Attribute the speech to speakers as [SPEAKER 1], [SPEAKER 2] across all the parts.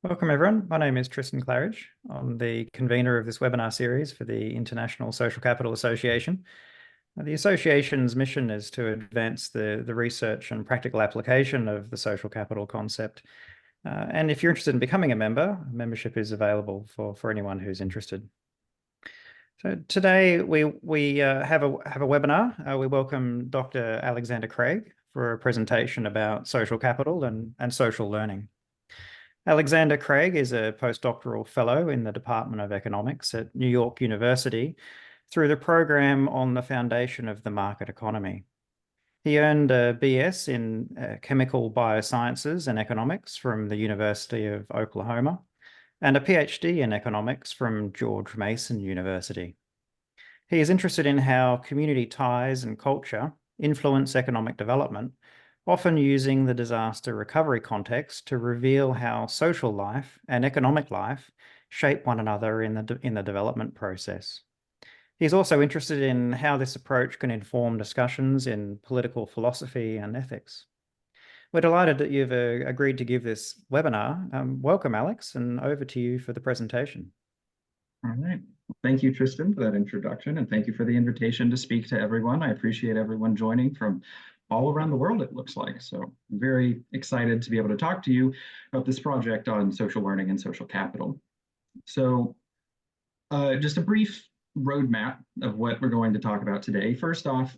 [SPEAKER 1] Welcome, everyone. My name is Tristan Claridge. I'm the convener of this webinar series for the International Social Capital Association. The association's mission is to advance the research and practical application of the social capital concept. And if you're interested in becoming a member, membership is available for anyone who's interested. So today we have a webinar. We welcome Dr. Alexander Craig for a presentation about social capital and social learning. Alexander Craig is a postdoctoral fellow in the Department of Economics at New York University through the program on the foundation of the market economy. He earned a BS in chemical biosciences and economics from the University of Oklahoma and a PhD in economics from George Mason University. He is interested in how community ties and culture influence economic development, often using the disaster recovery context to reveal how social life and economic life shape one another in the development process. He's also interested in how this approach can inform discussions in political philosophy and ethics. We're delighted that you've agreed to give this webinar. Welcome, Alex, and over to you for the presentation.
[SPEAKER 2] All right. Thank you, Tristan, for that introduction, and thank you for the invitation to speak to everyone. I appreciate everyone joining from all around the world, it looks like. So I'm very excited to be able to talk to you about this project on social learning and social capital. So just a brief roadmap of what we're going to talk about today. First off,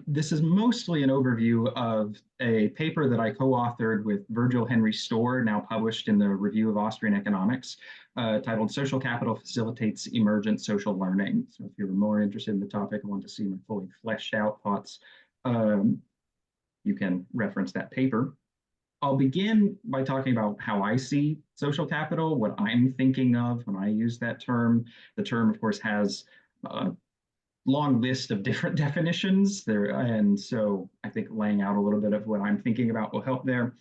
[SPEAKER 2] this is mostly an overview of a paper that I co-authored with Virgil Henry Storr, now published in the Review of Austrian Economics, titled Social Capital Facilitates Emergent Social Learning. So if you're more interested in the topic and want to see my fully fleshed out thoughts, you can reference that paper. I'll begin by talking about how I see social capital, what I'm thinking of when I use that term. The term, of course, has long list of different definitions there, and so I think laying out a little bit of what I'm thinking about will help there.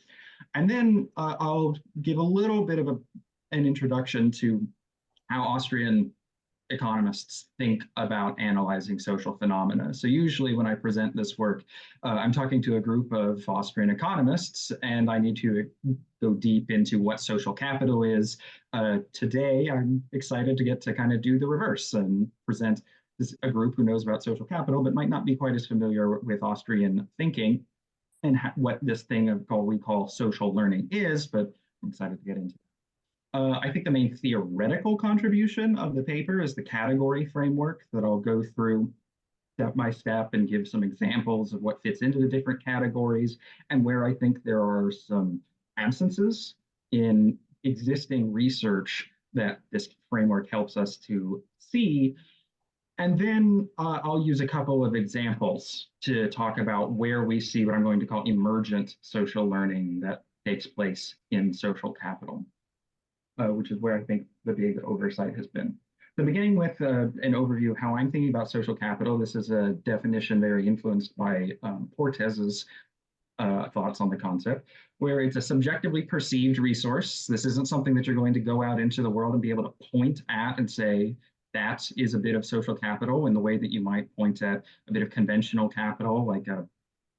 [SPEAKER 2] And then I'll give a little bit of an introduction to how Austrian economists think about analyzing social phenomena. So usually when I present this work, I'm talking to a group of Austrian economists, and I need to go deep into what social capital is. Today, I'm excited to get to kind of do the reverse and present a group who knows about social capital, but might not be quite as familiar with Austrian thinking and what this thing we call social learning is, but I'm excited to get into it. I think the main theoretical contribution of the paper is the category framework that I'll go through step by step and give some examples of what fits into the different categories and where I think there are some absences in existing research that this framework helps us to see. And then I'll use a couple of examples to talk about where we see what I'm going to call emergent social learning that takes place in social capital, which is where I think the big oversight has been. So beginning with an overview of how I'm thinking about social capital, this is a definition very influenced by Portes's thoughts on the concept, where it's a subjectively perceived resource. This isn't something that you're going to go out into the world and be able to point at and say, that is a bit of social capital in the way that you might point at a bit of conventional capital, like a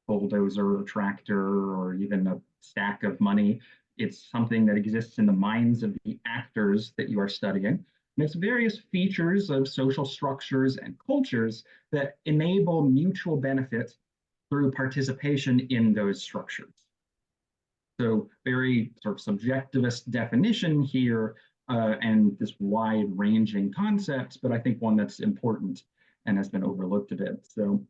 [SPEAKER 2] bulldozer or tractor or even a stack of money. It's something that exists in the minds of the actors that you are studying. And it's various features of social structures and cultures that enable mutual benefit through participation in those structures. So very sort of subjectivist definition here, and this wide-ranging concept, but I think one that's important and has been overlooked a bit. So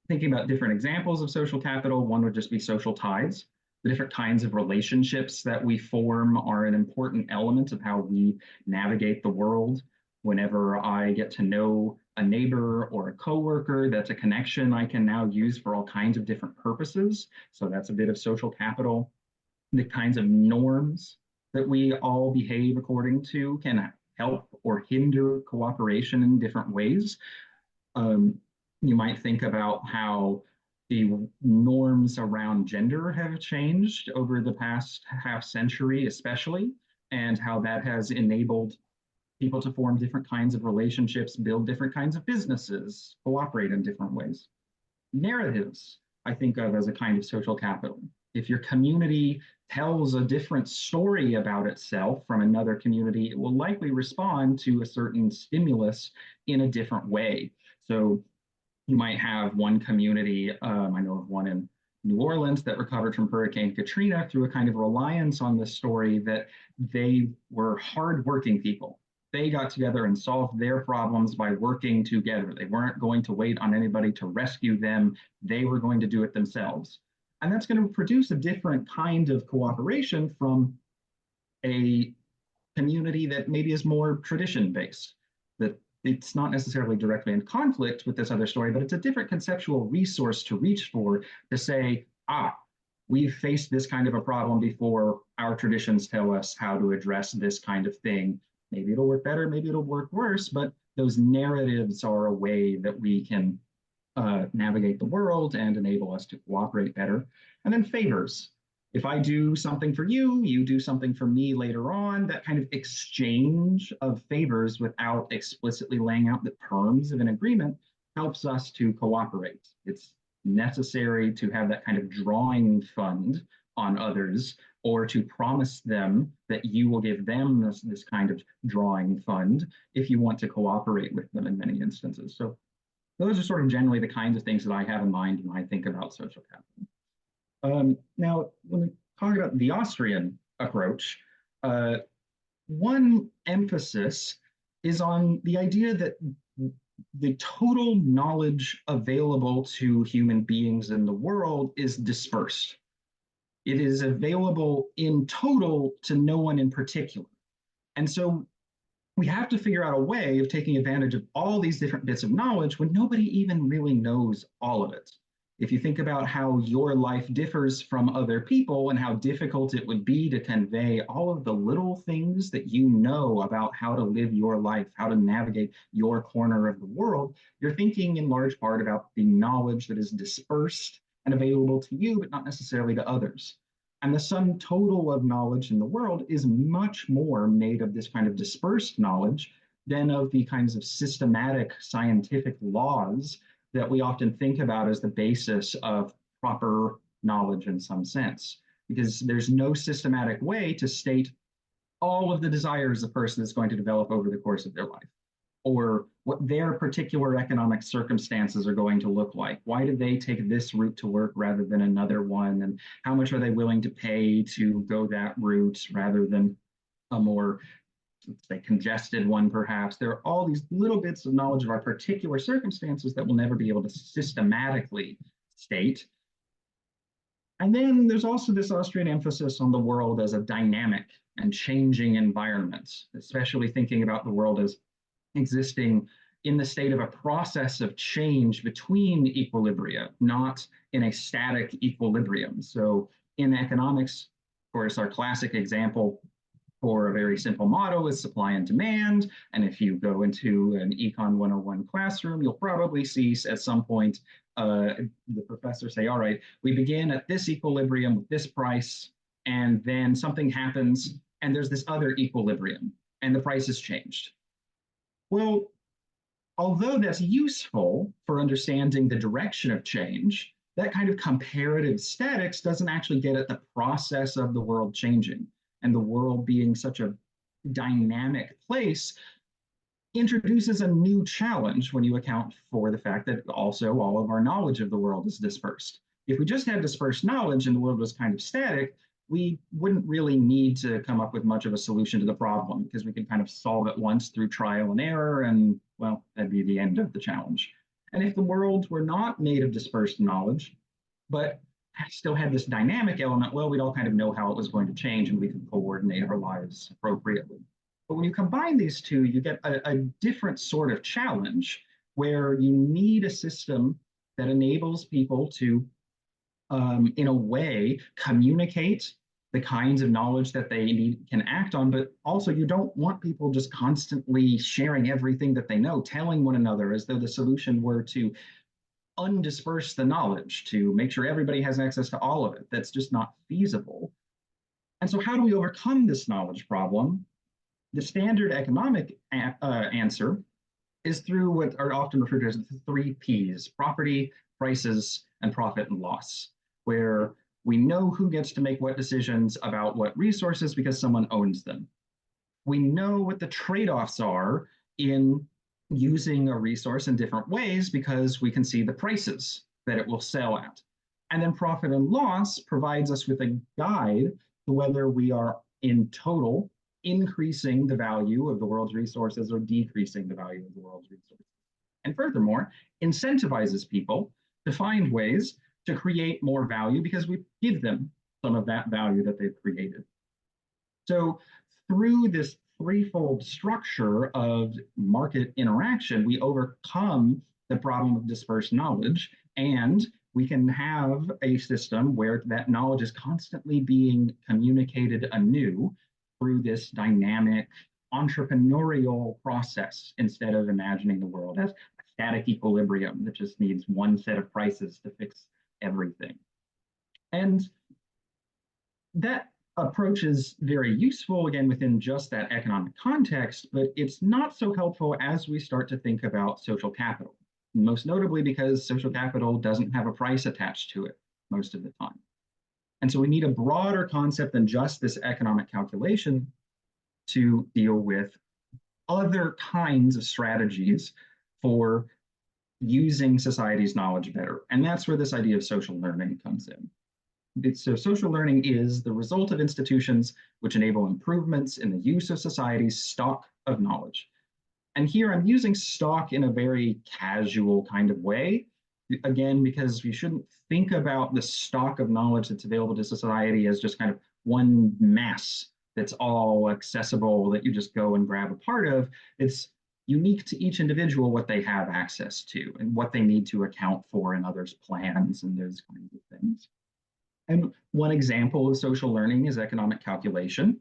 [SPEAKER 2] thinking about different examples of social capital, one would just be social ties. The different kinds of relationships that we form are an important element of how we navigate the world. Whenever I get to know a neighbor or a coworker, that's a connection I can now use for all kinds of different purposes. So that's a bit of social capital. The kinds of norms that we all behave according to can help or hinder cooperation in different ways. You might think about how the norms around gender have changed over the past half century, especially, and how that has enabled people to form different kinds of relationships, build different kinds of businesses, cooperate in different ways. Narratives, I think of as a kind of social capital. If your community tells a different story about itself from another community, it will likely respond to a certain stimulus in a different way. So you might have one community, I know of one in New Orleans that recovered from Hurricane Katrina through a kind of reliance on the story that they were hardworking people. They got together and solved their problems by working together. They weren't going to wait on anybody to rescue them. They were going to do it themselves. And that's going to produce a different kind of cooperation from a community that maybe is more tradition based, that it's not necessarily directly in conflict with this other story, but it's a different conceptual resource to reach for to say, we've faced this kind of a problem before. Our traditions tell us how to address this kind of thing. Maybe it'll work better, maybe it'll work worse, but those narratives are a way that we can navigate the world and enable us to cooperate better. And then favors. If I do something for you, you do something for me later on, that kind of exchange of favors without explicitly laying out the terms of an agreement helps us to cooperate. It's necessary to have that kind of drawing fund on others, or to promise them that you will give them this kind of drawing fund if you want to cooperate with them in many instances. So those are sort of generally the kinds of things that I have in mind when I think about social capital. Now, when we talk about the Austrian approach, one emphasis is on the idea that the total knowledge available to human beings in the world is dispersed. It is available in total to no one in particular. And so we have to figure out a way of taking advantage of all these different bits of knowledge when nobody even really knows all of it. If you think about how your life differs from other people and how difficult it would be to convey all of the little things that you know about how to live your life, how to navigate your corner of the world, you're thinking in large part about the knowledge that is dispersed and available to you, but not necessarily to others. And the sum total of knowledge in the world is much more made of this kind of dispersed knowledge than of the kinds of systematic scientific laws that we often think about as the basis of proper knowledge in some sense. Because there's no systematic way to state all of the desires a person is going to develop over the course of their life, or what their particular economic circumstances are going to look like. Why did they take this route to work rather than another one? And how much are they willing to pay to go that route rather than a more, let's say, congested one, perhaps? There are all these little bits of knowledge of our particular circumstances that we'll never be able to systematically state. And then there's also this Austrian emphasis on the world as a dynamic and changing environment, especially thinking about the world as existing in the state of a process of change between equilibria, not in a static equilibrium. So in economics, of course, our classic example for a very simple model is supply and demand. And if you go into an Econ 101 classroom, you'll probably see at some point the professor say, all right, we begin at this equilibrium with this price, and then something happens, and there's this other equilibrium, and the price has changed. Well, although that's useful for understanding the direction of change, that kind of comparative statics doesn't actually get at the process of the world changing. And the world being such a dynamic place introduces a new challenge when you account for the fact that also all of our knowledge of the world is dispersed. If we just had dispersed knowledge and the world was kind of static, we wouldn't really need to come up with much of a solution to the problem, because we could kind of solve it once through trial and error, and, well, that'd be the end of the challenge. And if the world were not made of dispersed knowledge, but still had this dynamic element, well, we'd all kind of know how it was going to change and we could coordinate our lives appropriately. But when you combine these two, you get a different sort of challenge where you need a system that enables people to in a way, communicate the kinds of knowledge that they can act on, but also you don't want people just constantly sharing everything that they know, telling one another as though the solution were to undisperse the knowledge, to make sure everybody has access to all of it. That's just not feasible. And so how do we overcome this knowledge problem? The standard economic answer is through what are often referred to as the 3 Ps: property, prices, and profit and loss, where We know who gets to make what decisions about what resources because someone owns them. We know what the trade-offs are in using a resource in different ways because we can see the prices that it will sell at. And then profit and loss provides us with a guide to whether we are in total increasing the value of the world's resources or decreasing the value of the world's resources. And furthermore, incentivizes people to find ways to create more value because we give them some of that value that they've created. So through this threefold structure of market interaction, we overcome the problem of dispersed knowledge, and we can have a system where that knowledge is constantly being communicated anew through this dynamic entrepreneurial process instead of imagining the world as a static equilibrium that just needs one set of prices to fix everything. And that approach is very useful, again, within just that economic context, but it's not so helpful as we start to think about social capital, most notably because social capital doesn't have a price attached to it most of the time. And so we need a broader concept than just this economic calculation to deal with other kinds of strategies for using society's knowledge better. And that's where this idea of social learning comes in. So social learning is the result of institutions which enable improvements in the use of society's stock of knowledge. And here I'm using stock in a very casual kind of way, again, because we shouldn't think about the stock of knowledge that's available to society as just kind of one mass that's all accessible that you just go and grab a part of. It's unique to each individual what they have access to and what they need to account for in others' plans and those kinds of things. And one example of social learning is economic calculation,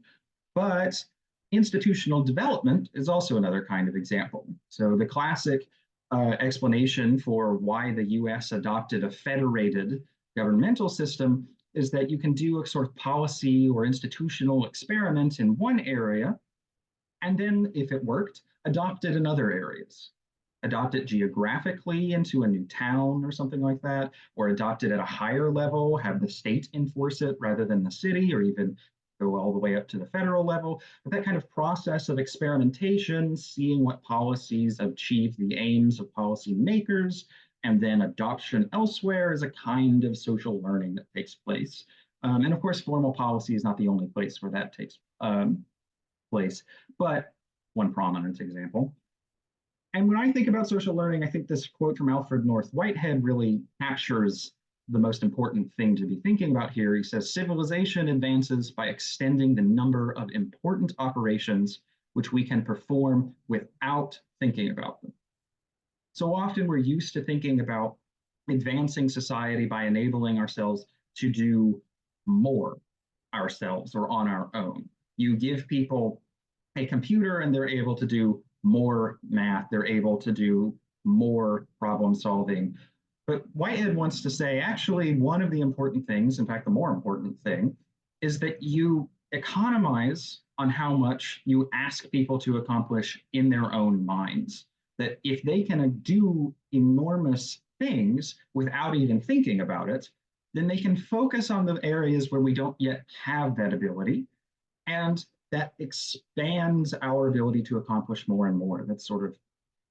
[SPEAKER 2] but institutional development is also another kind of example. So the classic explanation for why the US adopted a federated governmental system is that you can do a sort of policy or institutional experiment in one area, and then if it worked, adopt it in other areas. Adopt it geographically into a new town or something like that, or adopt it at a higher level, have the state enforce it rather than the city, or even go all the way up to the federal level. But that kind of process of experimentation, seeing what policies achieve the aims of policymakers, and then adoption elsewhere is a kind of social learning that takes place. And of course, formal policy is not the only place where that takes place, but one prominent example. And when I think about social learning, I think this quote from Alfred North Whitehead really captures the most important thing to be thinking about here. He says, civilization advances by extending the number of important operations which we can perform without thinking about them. So often we're used to thinking about advancing society by enabling ourselves to do more ourselves or on our own. You give people a computer and they're able to do more math, they're able to do more problem solving. But Whitehead wants to say, actually, one of the important things, in fact, the more important thing, is that you economize on how much you ask people to accomplish in their own minds. That if they can do enormous things without even thinking about it, then they can focus on the areas where we don't yet have that ability. And that expands our ability to accomplish more and more. That's sort of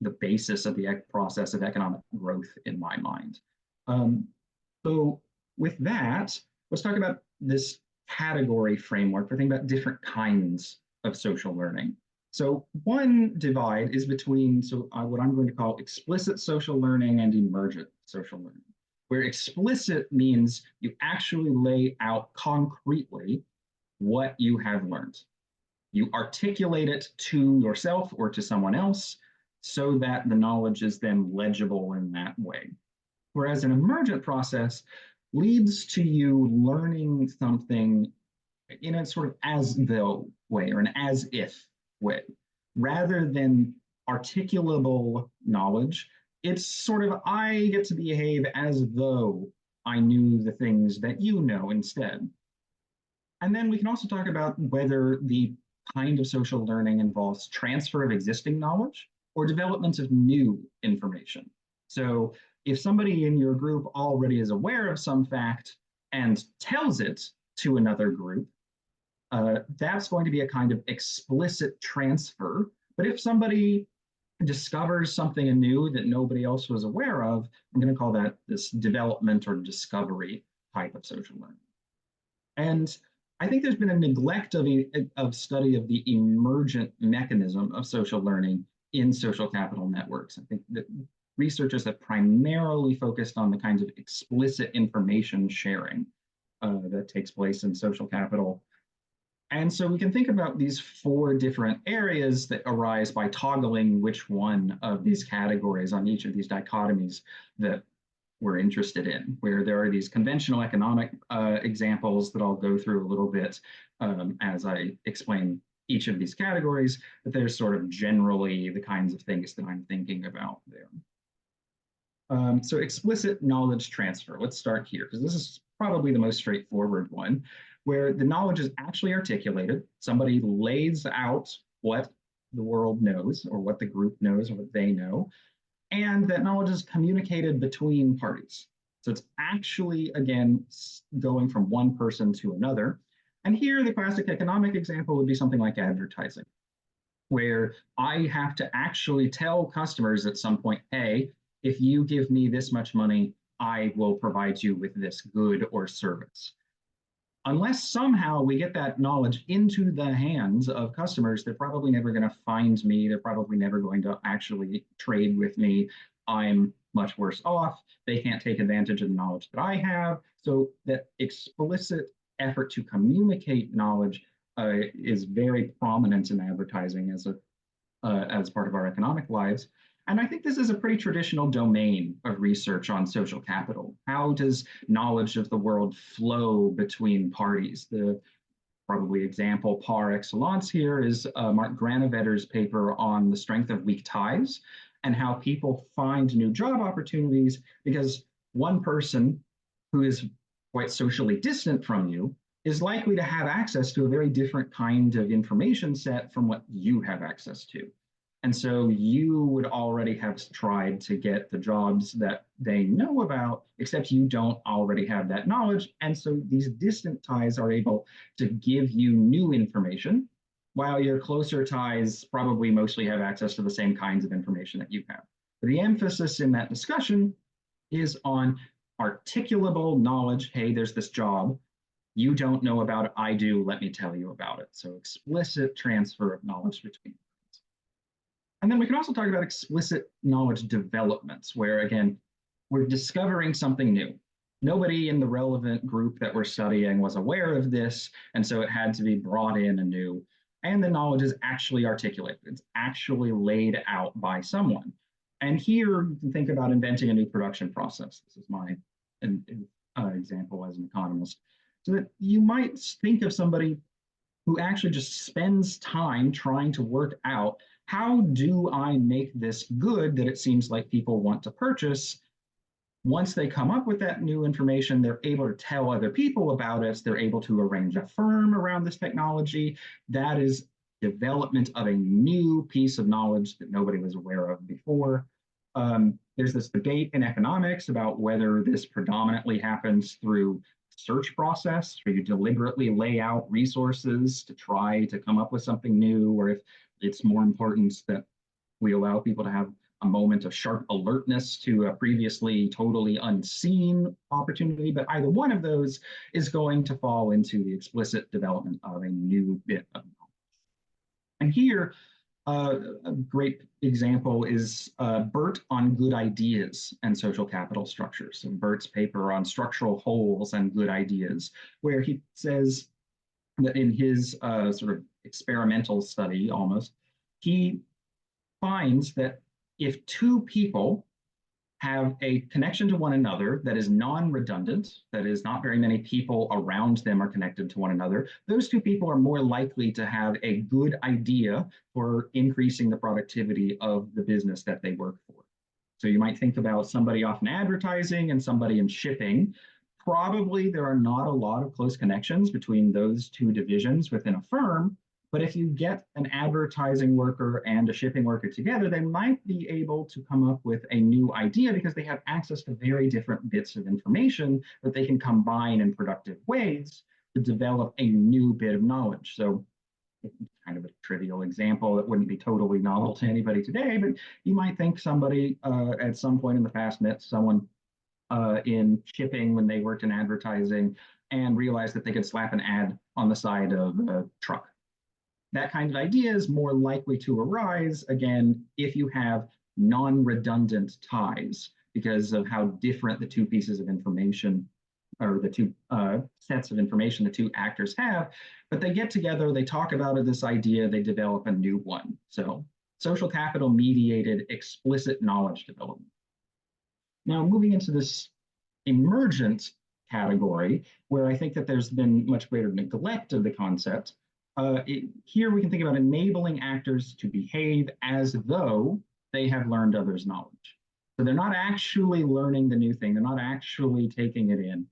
[SPEAKER 2] the basis of the process of economic growth in my mind. So with that, let's talk about this category framework for thinking about different kinds of social learning. So one divide is between what I'm going to call explicit social learning and emergent social learning, where explicit means you actually lay out concretely what you have learned. You articulate it to yourself or to someone else so that the knowledge is then legible in that way. Whereas an emergent process leads to you learning something in a sort of as though way or an as if way. Rather than articulable knowledge, it's sort of I get to behave as though I knew the things that you know instead. And then we can also talk about whether the kind of social learning involves transfer of existing knowledge or development of new information. So if somebody in your group already is aware of some fact and tells it to another group, that's going to be a kind of explicit transfer. But if somebody discovers something anew that nobody else was aware of, I'm going to call that this development or discovery type of social learning. And I think there's been a neglect of study of the emergent mechanism of social learning in social capital networks. I think that researchers have primarily focused on the kinds of explicit information sharing that takes place in social capital. And so we can think about these 4 different areas that arise by toggling which one of these categories on each of these dichotomies that we're interested in, where there are these conventional economic examples that I'll go through a little bit as I explain each of these categories, but there's sort of generally the kinds of things that I'm thinking about there. So explicit knowledge transfer, let's start here, because this is probably the most straightforward one, where the knowledge is actually articulated. Somebody lays out what the world knows, or what the group knows, or what they know, and that knowledge is communicated between parties. So it's actually, again, going from one person to another. And here, the classic economic example would be something like advertising, where I have to actually tell customers at some point, hey, if you give me this much money, I will provide you with this good or service. Unless somehow we get that knowledge into the hands of customers, they're probably never going to find me. They're probably never going to actually trade with me. I'm much worse off. They can't take advantage of the knowledge that I have. So that explicit effort to communicate knowledge is very prominent in advertising as part of our economic lives. And I think this is a pretty traditional domain of research on social capital. How does knowledge of the world flow between parties? The probably example par excellence here is Mark Granovetter's paper on the strength of weak ties and how people find new job opportunities because one person who is quite socially distant from you is likely to have access to a very different kind of information set from what you have access to. And so you would already have tried to get the jobs that they know about, except you don't already have that knowledge. And so these distant ties are able to give you new information, while your closer ties probably mostly have access to the same kinds of information that you have. But the emphasis in that discussion is on articulable knowledge. Hey, there's this job. You don't know about it. I do. Let me tell you about it. So explicit transfer of knowledge between. And then we can also talk about explicit knowledge developments, where, again, we're discovering something new. Nobody in the relevant group that we're studying was aware of this, and so it had to be brought in anew. And the knowledge is actually articulated. It's actually laid out by someone. And here you can think about inventing a new production process. This is my example as an economist. So that you might think of somebody who actually just spends time trying to work out, how do I make this good that it seems like people want to purchase? Once they come up with that new information, they're able to tell other people about it. They're able to arrange a firm around this technology. That is development of a new piece of knowledge that nobody was aware of before. There's this debate in economics about whether this predominantly happens through search process, where you deliberately lay out resources to try to come up with something new, or if it's more important that we allow people to have a moment of sharp alertness to a previously totally unseen opportunity. But either one of those is going to fall into the explicit development of a new bit of knowledge. And here, a great example is Bert on good ideas and social capital structures. And Bert's paper on structural wholes and good ideas, where he says that in his sort of experimental study almost, he finds that if 2 people have a connection to one another that is non-redundant, that is not very many people around them are connected to one another, those 2 people are more likely to have a good idea for increasing the productivity of the business that they work for. So you might think about somebody off in advertising and somebody in shipping. Probably there are not a lot of close connections between those 2 divisions within a firm, But if you get an advertising worker and a shipping worker together, they might be able to come up with a new idea because they have access to very different bits of information that they can combine in productive ways to develop a new bit of knowledge. So it's kind of a trivial example that wouldn't be totally novel to anybody today, but you might think somebody at some point in the past met someone in shipping when they worked in advertising and realized that they could slap an ad on the side of a truck. That kind of idea is more likely to arise, again, if you have non-redundant ties because of how different the two pieces of information or the two sets of information the two actors have, but they get together, they talk about this idea, they develop a new one. So social capital mediated explicit knowledge development. Now, moving into this emergent category, where I think that there's been much greater neglect of the concept, here we can think about enabling actors to behave as though they have learned others' knowledge. So they're not actually learning the new thing, they're not actually taking it in,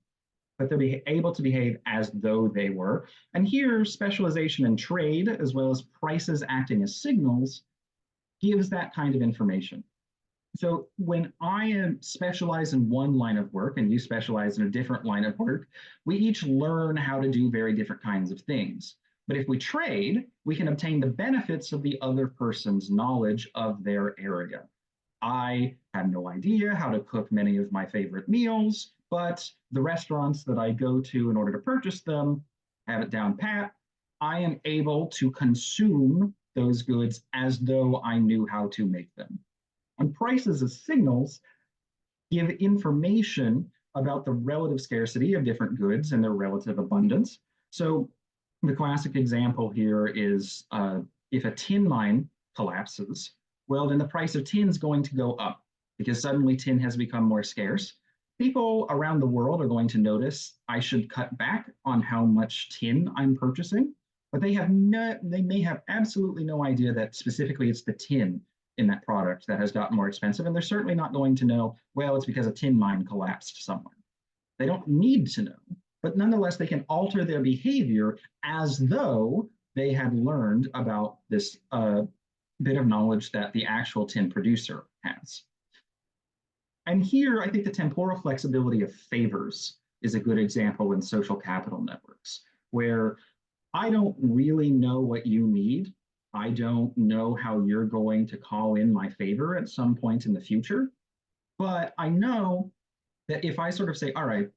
[SPEAKER 2] but they're able to behave as though they were. And here, specialization in trade, as well as prices acting as signals, gives that kind of information. So when I am specialized in one line of work and you specialize in a different line of work, we each learn how to do very different kinds of things. But if we trade, we can obtain the benefits of the other person's knowledge of their area. I have no idea how to cook many of my favorite meals, but the restaurants that I go to in order to purchase them have it down pat. I am able to consume those goods as though I knew how to make them. And prices as signals give information about the relative scarcity of different goods and their relative abundance. So the classic example here is if a tin mine collapses, well, then the price of tin is going to go up because suddenly tin has become more scarce. People around the world are going to notice I should cut back on how much tin I'm purchasing, but they may have absolutely no idea that specifically it's the tin in that product that has gotten more expensive, and they're certainly not going to know, well, it's because a tin mine collapsed somewhere. They don't need to know, but nonetheless, they can alter their behavior as though they had learned about this bit of knowledge that the actual tin producer has. And here, I think the temporal flexibility of favors is a good example in social capital networks, where I don't really know what you need. I don't know how you're going to call in my favor at some point in the future, but I know that if I sort of say, all right,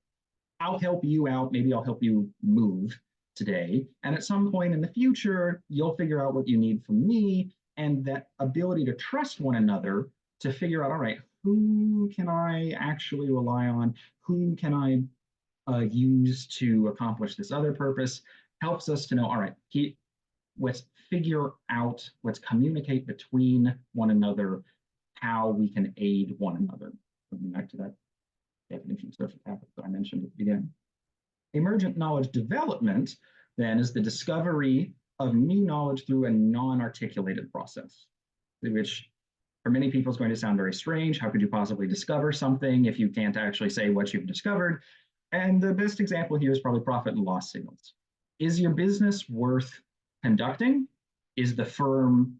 [SPEAKER 2] I'll help you out, maybe I'll help you move today, and at some point in the future, you'll figure out what you need from me, and that ability to trust one another to figure out, all right, who can I actually rely on? Who can I use to accomplish this other purpose? Helps us to know, all right, let's figure out, let's communicate between one another how we can aid one another. Coming back to that definition of social capital that I mentioned at the beginning. Emergent knowledge development, then, is the discovery of new knowledge through a non-articulated process, which for many people is going to sound very strange. How could you possibly discover something if you can't actually say what you've discovered? And the best example here is probably profit and loss signals. Is your business worth conducting? Is the firm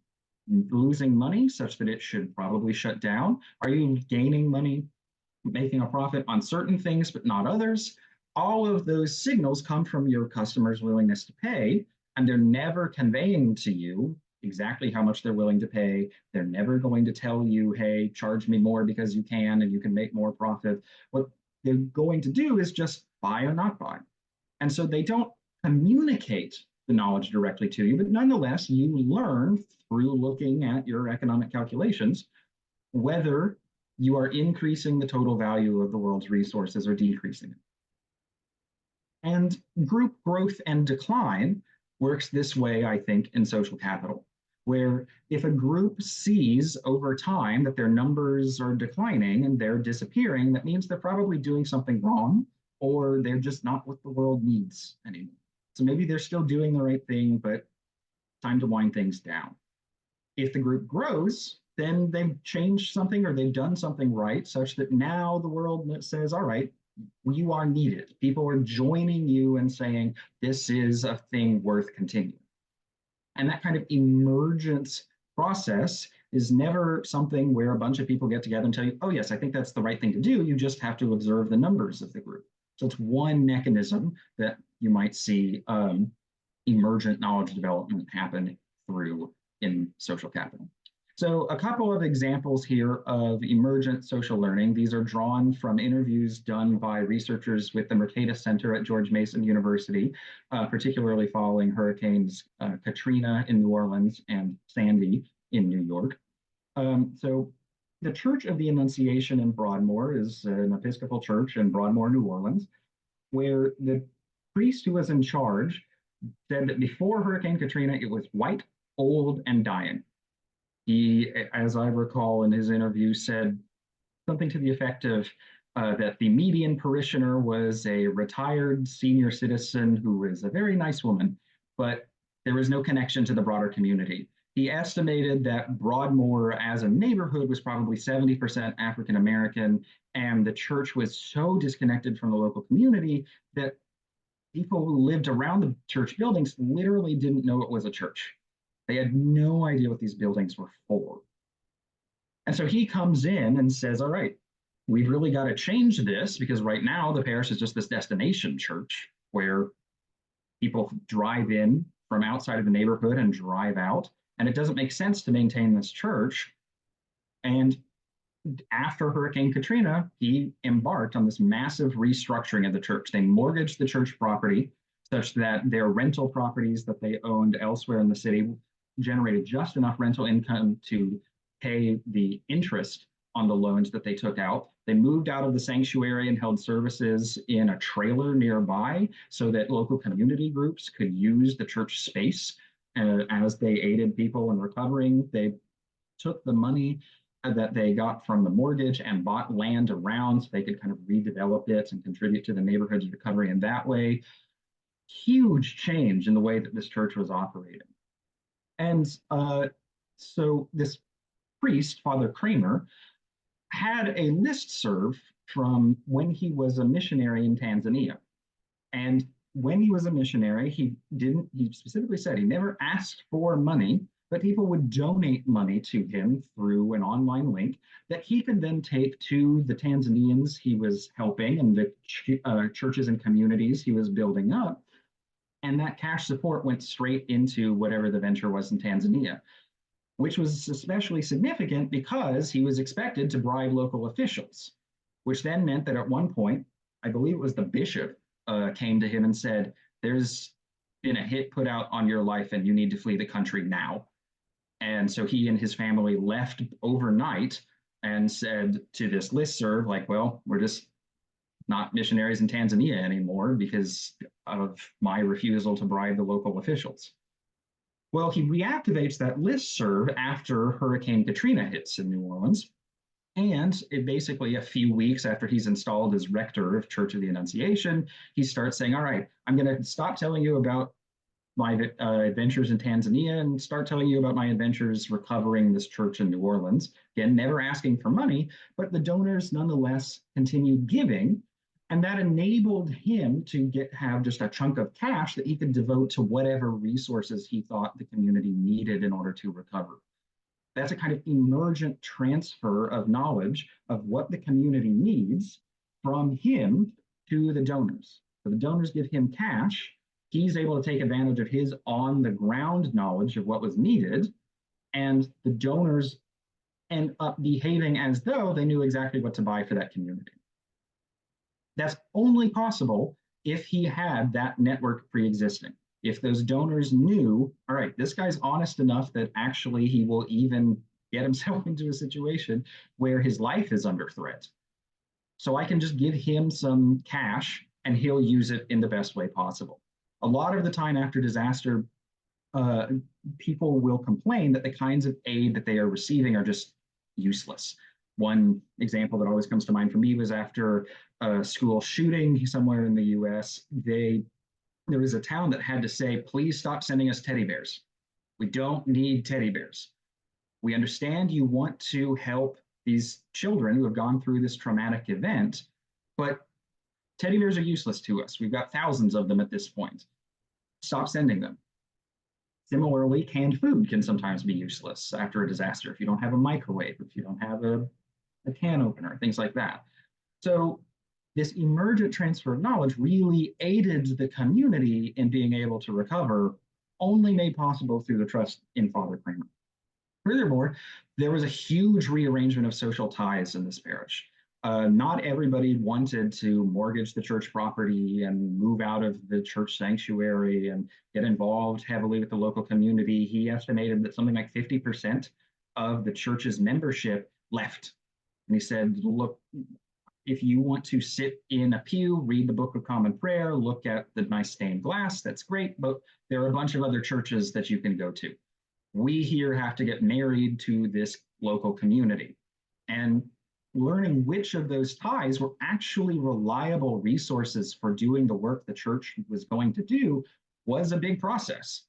[SPEAKER 2] losing money such that it should probably shut down? Are you gaining money, making a profit on certain things but not others? All of those signals come from your customers' willingness to pay, and they're never conveying to you exactly how much they're willing to pay. They're never going to tell you, hey, charge me more because you can and you can make more profit. What they're going to do is just buy or not buy. And so they don't communicate the knowledge directly to you, but nonetheless, you learn through looking at your economic calculations whether you are increasing the total value of the world's resources or decreasing it. And group growth and decline works this way, I think, in social capital, where if a group sees over time that their numbers are declining and they're disappearing, that means they're probably doing something wrong, or they're just not what the world needs anymore. So maybe they're still doing the right thing, but time to wind things down. If the group grows, then they've changed something or they've done something right, such that now the world says, all right, you are needed. People are joining you and saying, this is a thing worth continuing. And that kind of emergence process is never something where a bunch of people get together and tell you, oh, yes, I think that's the right thing to do. You just have to observe the numbers of the group. So it's one mechanism that you might see emergent knowledge development happen through in social capital. So a couple of examples here of emergent social learning. These are drawn from interviews done by researchers with the Mercatus Center at George Mason University, particularly following Hurricanes Katrina in New Orleans and Sandy in New York. So the Church of the Annunciation in Broadmoor is an Episcopal church in Broadmoor, New Orleans, where the priest who was in charge said that before Hurricane Katrina, it was white, old, and dying. He, as I recall in his interview, said something to the effect of that the median parishioner was a retired senior citizen who was a very nice woman, but there was no connection to the broader community. He estimated that Broadmoor as a neighborhood was probably 70% African American, and the church was so disconnected from the local community that people who lived around the church buildings literally didn't know it was a church. They had no idea what these buildings were for. And so he comes in and says, all right, we've really got to change this, because right now the parish is just this destination church where people drive in from outside of the neighborhood and drive out. And it doesn't make sense to maintain this church. And after Hurricane Katrina, he embarked on this massive restructuring of the church. They mortgaged the church property such that their rental properties that they owned elsewhere in the city generated just enough rental income to pay the interest on the loans that they took out. They moved out of the sanctuary and held services in a trailer nearby so that local community groups could use the church space as they aided people in recovering. They took the money that they got from the mortgage and bought land around so they could kind of redevelop it and contribute to the neighborhood's recovery in that way. Huge change in the way that this church was operating. And so this priest, Father Kramer, had a listserv from when he was a missionary in Tanzania. And when he was a missionary, he specifically said he never asked for money, but people would donate money to him through an online link that he could then take to the Tanzanians he was helping and the churches and communities he was building up. And that cash support went straight into whatever the venture was in Tanzania, which was especially significant because he was expected to bribe local officials, which then meant that at one point, I believe it was the bishop, came to him and said, there's been a hit put out on your life and you need to flee the country now. And so he and his family left overnight and said to this listserv, like, well, we're just not missionaries in Tanzania anymore because of my refusal to bribe the local officials. Well, he reactivates that listserv after Hurricane Katrina hits in New Orleans. And it basically a few weeks after he's installed as rector of Church of the Annunciation, he starts saying, all right, I'm going to stop telling you about my adventures in Tanzania and start telling you about my adventures recovering this church in New Orleans. Again, never asking for money, but the donors nonetheless continued giving. And that enabled him to have just a chunk of cash that he could devote to whatever resources he thought the community needed in order to recover. That's a kind of emergent transfer of knowledge of what the community needs from him to the donors. So the donors give him cash. He's able to take advantage of his on-the-ground knowledge of what was needed, and the donors end up behaving as though they knew exactly what to buy for that community. That's only possible if he had that network pre-existing. If those donors knew, all right, this guy's honest enough that actually he will even get himself into a situation where his life is under threat. So I can just give him some cash and he'll use it in the best way possible. A lot of the time after disaster, people will complain that the kinds of aid that they are receiving are just useless. One example that always comes to mind for me was after a school shooting somewhere in the US, there was a town that had to say, please stop sending us teddy bears. We don't need teddy bears. We understand you want to help these children who have gone through this traumatic event, but teddy bears are useless to us. We've got thousands of them at this point. Stop sending them. Similarly, canned food can sometimes be useless after a disaster if you don't have a microwave, if you don't have a can opener, things like that. So this emergent transfer of knowledge really aided the community in being able to recover, only made possible through the trust in Father Kramer. Furthermore, there was a huge rearrangement of social ties in this parish. Not everybody wanted to mortgage the church property and move out of the church sanctuary and get involved heavily with the local community. He estimated that something like 50% of the church's membership left. And he said, look, if you want to sit in a pew, read the Book of Common Prayer, look at the nice stained glass, that's great, but there are a bunch of other churches that you can go to. We here have to get married to this local community. And learning which of those ties were actually reliable resources for doing the work the church was going to do was a big process.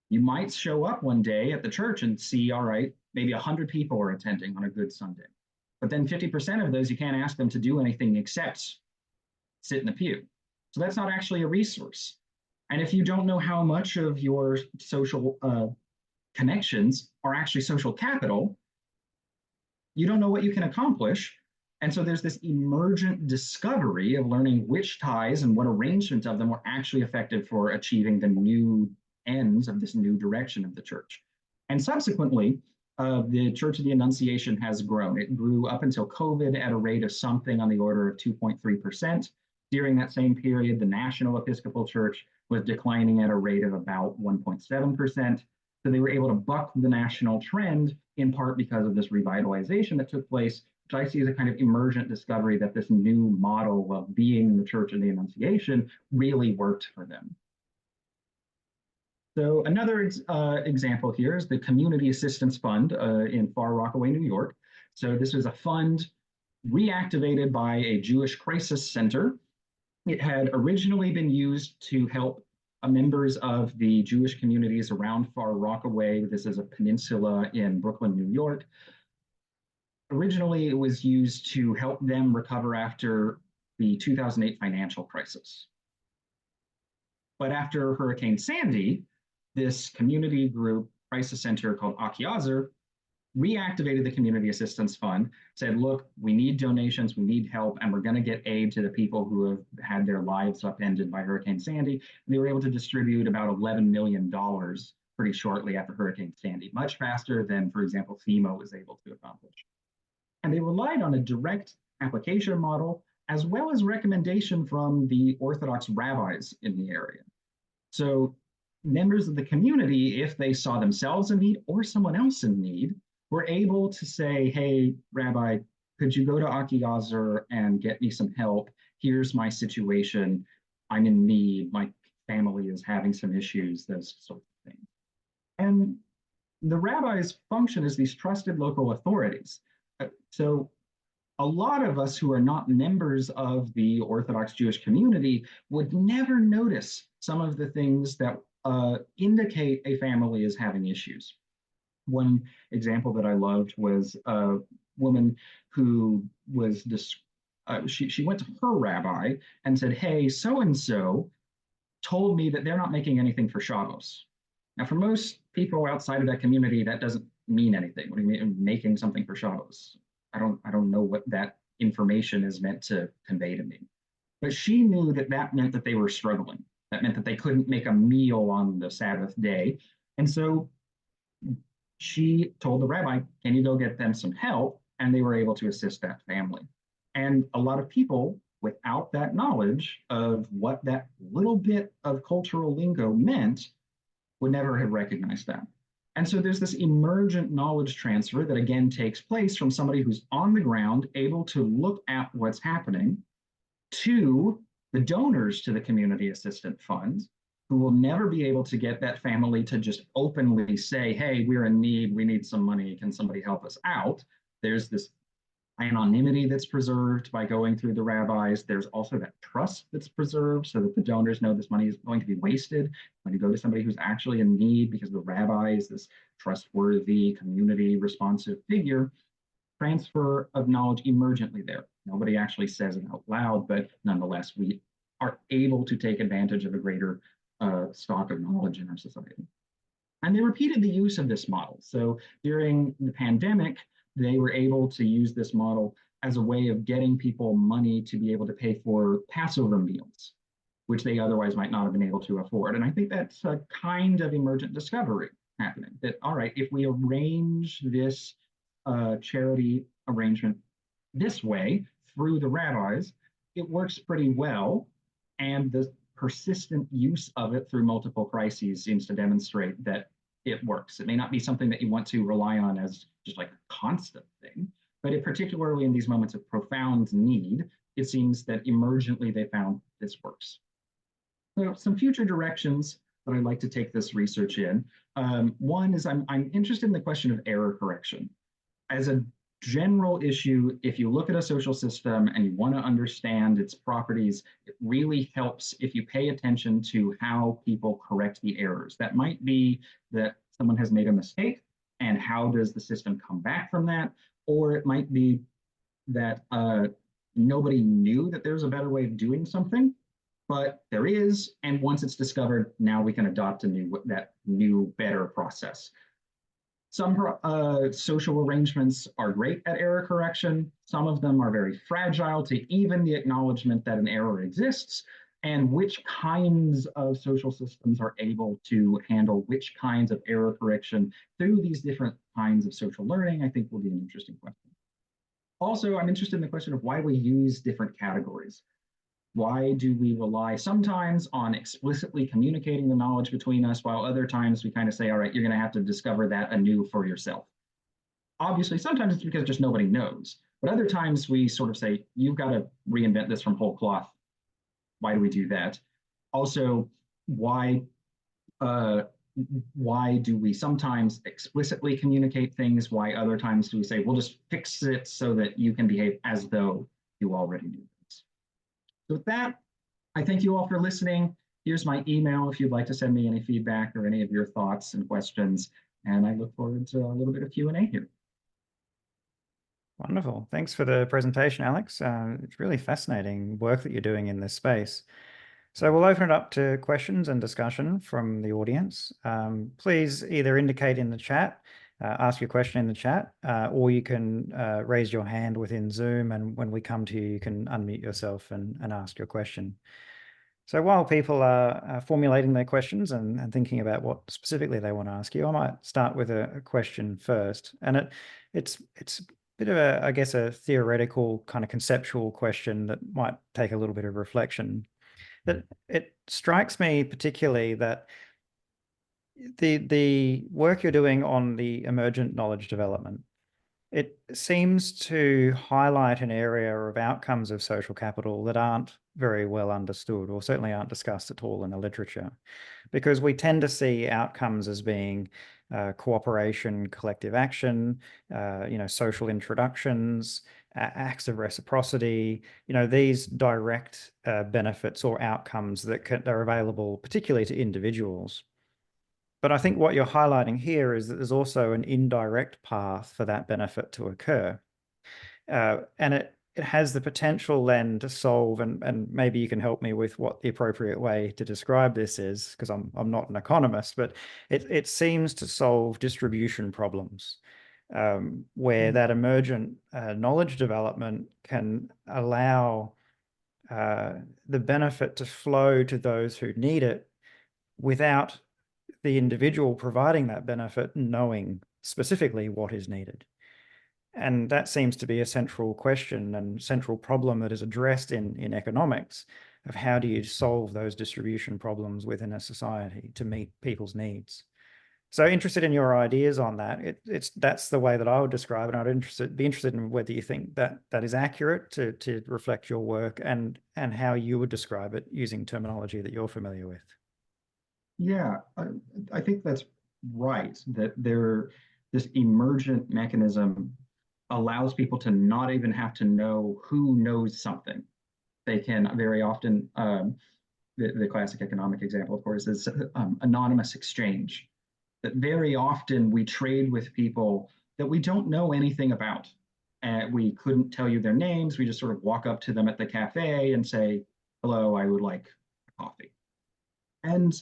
[SPEAKER 2] You might show up one day at the church and see, all right, maybe 100 people are attending on a good Sunday. But then 50% of those, you can't ask them to do anything except sit in the pew. So that's not actually a resource. And if you don't know how much of your social connections are actually social capital, you don't know what you can accomplish. And so there's this emergent discovery of learning which ties and what arrangement of them were actually effective for achieving the new ends of this new direction of the church. And subsequently, the Church of the Annunciation has grown. It grew up until COVID at a rate of something on the order of 2.3%. During that same period, the National Episcopal Church was declining at a rate of about 1.7%. So they were able to buck the national trend in part because of this revitalization that took place, which I see as a kind of emergent discovery that this new model of being the Church of the Annunciation really worked for them. So another example here is the Community Assistance Fund in Far Rockaway, New York. So this was a fund reactivated by a Jewish crisis center. It had originally been used to help members of the Jewish communities around Far Rockaway. This is a peninsula in Brooklyn, New York. Originally, it was used to help them recover after the 2008 financial crisis. But after Hurricane Sandy, this community group crisis center called Akiazer reactivated the Community Assistance Fund, said, look, we need donations, we need help, and we're going to get aid to the people who have had their lives upended by Hurricane Sandy. And they were able to distribute about $11 million pretty shortly after Hurricane Sandy, much faster than, for example, FEMA was able to accomplish. And they relied on a direct application model, as well as recommendation from the Orthodox rabbis in the area. So members of the community, if they saw themselves in need or someone else in need, were able to say, hey, Rabbi, could you go to Akiazer and get me some help? Here's my situation. I'm in need. My family is having some issues, those sorts of things. And the rabbis function as these trusted local authorities. So a lot of us who are not members of the Orthodox Jewish community would never notice some of the things that indicate a family is having issues. One example that I loved was a woman who was she went to her rabbi and said, hey, so-and-so told me that they're not making anything for Shabbos. Now, for most people outside of that community, that doesn't mean anything. What do you mean making something for Shabbos? I don't know what that information is meant to convey to me. But she knew that that meant that they were struggling. That meant that they couldn't make a meal on the Sabbath day. And so she told the rabbi, can you go get them some help? And they were able to assist that family. And a lot of people, without that knowledge of what that little bit of cultural lingo meant, would never have recognized that. And so there's this emergent knowledge transfer that again takes place from somebody who's on the ground, able to look at what's happening, to the donors to the community assistance funds, who will never be able to get that family to just openly say, hey, we're in need, we need some money, can somebody help us out? There's this anonymity that's preserved by going through the rabbis. There's also that trust that's preserved so that the donors know this money is going to be wasted when you go to somebody who's actually in need, because the rabbi is this trustworthy, community responsive figure. Transfer of knowledge emergently there. Nobody actually says it out loud, but nonetheless, we are able to take advantage of a greater stock of knowledge in our society. And they repeated the use of this model. So during the pandemic, they were able to use this model as a way of getting people money to be able to pay for Passover meals, which they otherwise might not have been able to afford. And I think that's a kind of emergent discovery happening, that, all right, if we arrange this charity arrangement this way through the rabbis, it works pretty well. And the persistent use of it through multiple crises seems to demonstrate that it works. It may not be something that you want to rely on as just like a constant thing, but particularly in these moments of profound need, it seems that emergently they found this works. So some future directions that I'd like to take this research in. One is I'm interested in the question of error correction. As a general issue, if you look at a social system and you want to understand its properties, it really helps if you pay attention to how people correct the errors. That might be that someone has made a mistake, and how does the system come back from that? Or it might be that nobody knew that there's a better way of doing something, but there is, and once it's discovered, now we can adopt that new, better process. Some social arrangements are great at error correction. Some of them are very fragile to even the acknowledgement that an error exists, and which kinds of social systems are able to handle which kinds of error correction through these different kinds of social learning, I think will be an interesting question. Also, I'm interested in the question of why we use different categories. Why do we rely sometimes on explicitly communicating the knowledge between us, while other times we kind of say, all right, you're going to have to discover that anew for yourself? Obviously, sometimes it's because just nobody knows. But other times we sort of say, you've got to reinvent this from whole cloth. Why do we do that? Also, why do we sometimes explicitly communicate things? Why other times do we say, we'll just fix it so that you can behave as though you already knew? So with that, I thank you all for listening. Here's my email if you'd like to send me any feedback or any of your thoughts and questions. And I look forward to a little bit of Q&A here.
[SPEAKER 1] Wonderful. Thanks for the presentation, Alex. It's really fascinating work that you're doing in this space. So we'll open it up to questions and discussion from the audience. Please either indicate in the chat, ask your question in the chat, or you can raise your hand within Zoom, and when we come to you, you can unmute yourself and ask your question. So while people are formulating their questions and thinking about what specifically they want to ask you, I might start with a question first. And it's a bit of a, I guess, a theoretical kind of conceptual question that might take a little bit of reflection. That it strikes me particularly that the work you're doing on the emergent knowledge development, it seems to highlight an area of outcomes of social capital that aren't very well understood, or certainly aren't discussed at all in the literature, because we tend to see outcomes as being cooperation, collective action, social introductions, acts of reciprocity, these direct benefits or outcomes that are available particularly to individuals. But I think what you're highlighting here is that there's also an indirect path for that benefit to occur. And it has the potential then to solve, and maybe you can help me with what the appropriate way to describe this is, because I'm not an economist, but it seems to solve distribution problems, where that emergent knowledge development can allow the benefit to flow to those who need it without the individual providing that benefit knowing specifically what is needed. And that seems to be a central question and central problem that is addressed in economics, of how do you solve those distribution problems within a society to meet people's needs. So interested in your ideas on that. That's the way that I would describe it. I'd be interested in whether you think that is accurate to reflect your work, and how you would describe it using terminology that you're familiar with.
[SPEAKER 2] Yeah, I think that's right, that this emergent mechanism allows people to not even have to know who knows something. They can very often, the classic economic example, of course, is anonymous exchange. That very often we trade with people that we don't know anything about. We couldn't tell you their names. We just sort of walk up to them at the cafe and say, hello, I would like coffee. And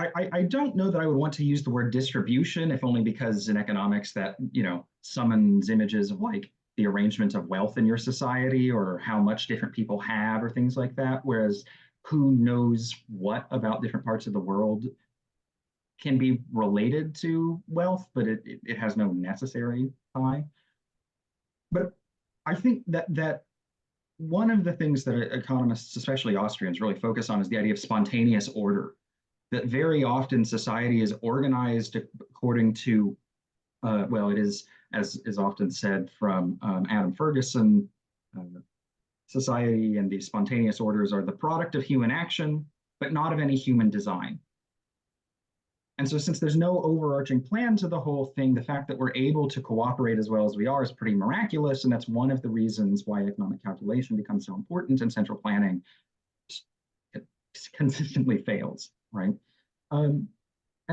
[SPEAKER 2] I don't know that I would want to use the word distribution, if only because in economics that, summons images of like the arrangement of wealth in your society or how much different people have or things like that. Whereas who knows what about different parts of the world can be related to wealth, but it has no necessary tie. But I think that one of the things that economists, especially Austrians, really focus on is the idea of spontaneous order. That very often society is organized according to, well, it is, as is often said from Adam Ferguson, society and these spontaneous orders are the product of human action, but not of any human design. And so since there's no overarching plan to the whole thing, the fact that we're able to cooperate as well as we are is pretty miraculous. And that's one of the reasons why economic calculation becomes so important and central planning consistently fails, right? And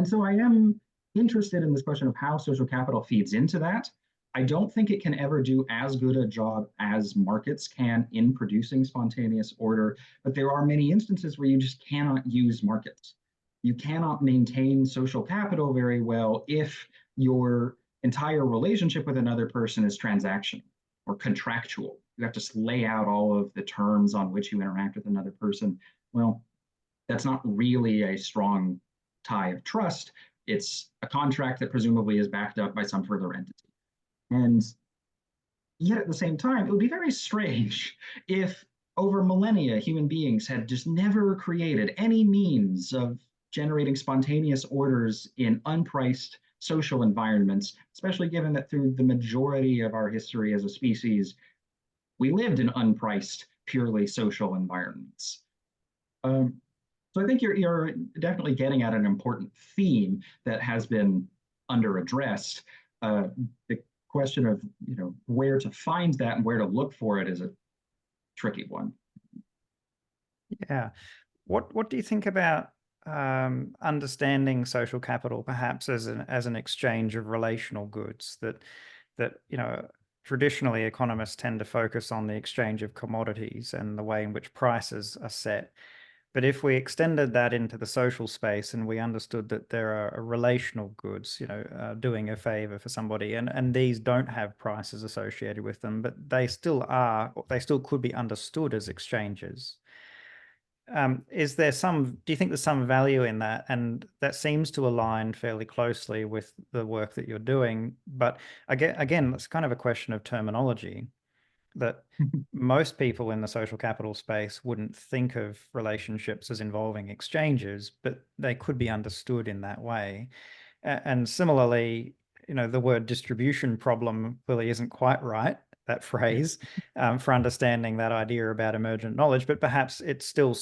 [SPEAKER 2] so I am interested in this question of how social capital feeds into that. I don't think it can ever do as good a job as markets can in producing spontaneous order, but there are many instances where you just cannot use markets. You cannot maintain social capital very well if your entire relationship with another person is transactional or contractual. You have to lay out all of the terms on which you interact with another person. Well, that's not really a strong tie of trust. It's a contract that presumably is backed up by some further entity. And yet at the same time, it would be very strange if over millennia, human beings had just never created any means of generating spontaneous orders in unpriced social environments, especially given that through the majority of our history as a species, we lived in unpriced, purely social environments. So I think you're definitely getting at an important theme that has been under-addressed. The question of where to find that and where to look for it is a tricky one.
[SPEAKER 1] Yeah. What do you think about understanding social capital perhaps as an exchange of relational goods that traditionally economists tend to focus on the exchange of commodities and the way in which prices are set. But if we extended that into the social space and we understood that there are relational goods, doing a favor for somebody, and these don't have prices associated with them, but they still could be understood as exchanges. Do you think there's some value in that? And that seems to align fairly closely with the work that you're doing. But again, it's kind of a question of terminology that most people in the social capital space wouldn't think of relationships as involving exchanges, but they could be understood in that way. And similarly, the word distribution problem really isn't quite right, that phrase, for understanding that idea about emergent knowledge, but perhaps it still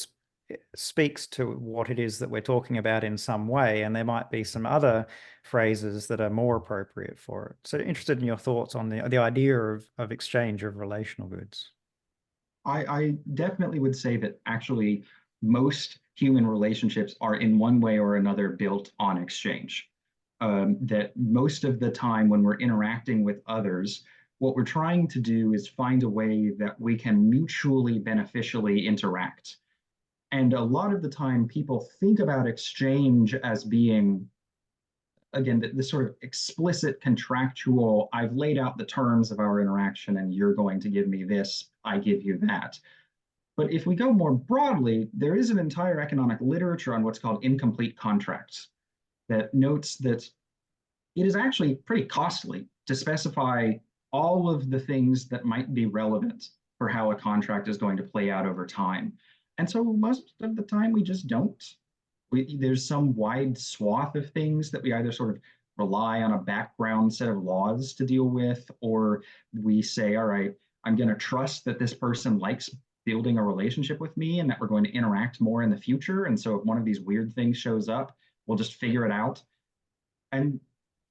[SPEAKER 1] speaks to what it is that we're talking about in some way, and there might be some other phrases that are more appropriate for it. So interested in your thoughts on the idea of exchange of relational goods.
[SPEAKER 2] I definitely would say that actually most human relationships are in one way or another built on exchange. That most of the time when we're interacting with others, what we're trying to do is find a way that we can mutually beneficially interact. And a lot of the time, people think about exchange as being, again, this sort of explicit contractual, I've laid out the terms of our interaction and you're going to give me this, I give you that. But if we go more broadly, there is an entire economic literature on what's called incomplete contracts that notes that it is actually pretty costly to specify all of the things that might be relevant for how a contract is going to play out over time. And so most of the time we just don't. There's some wide swath of things that we either sort of rely on a background set of laws to deal with, or we say, all right, I'm going to trust that this person likes building a relationship with me and that we're going to interact more in the future. And so if one of these weird things shows up, we'll just figure it out. And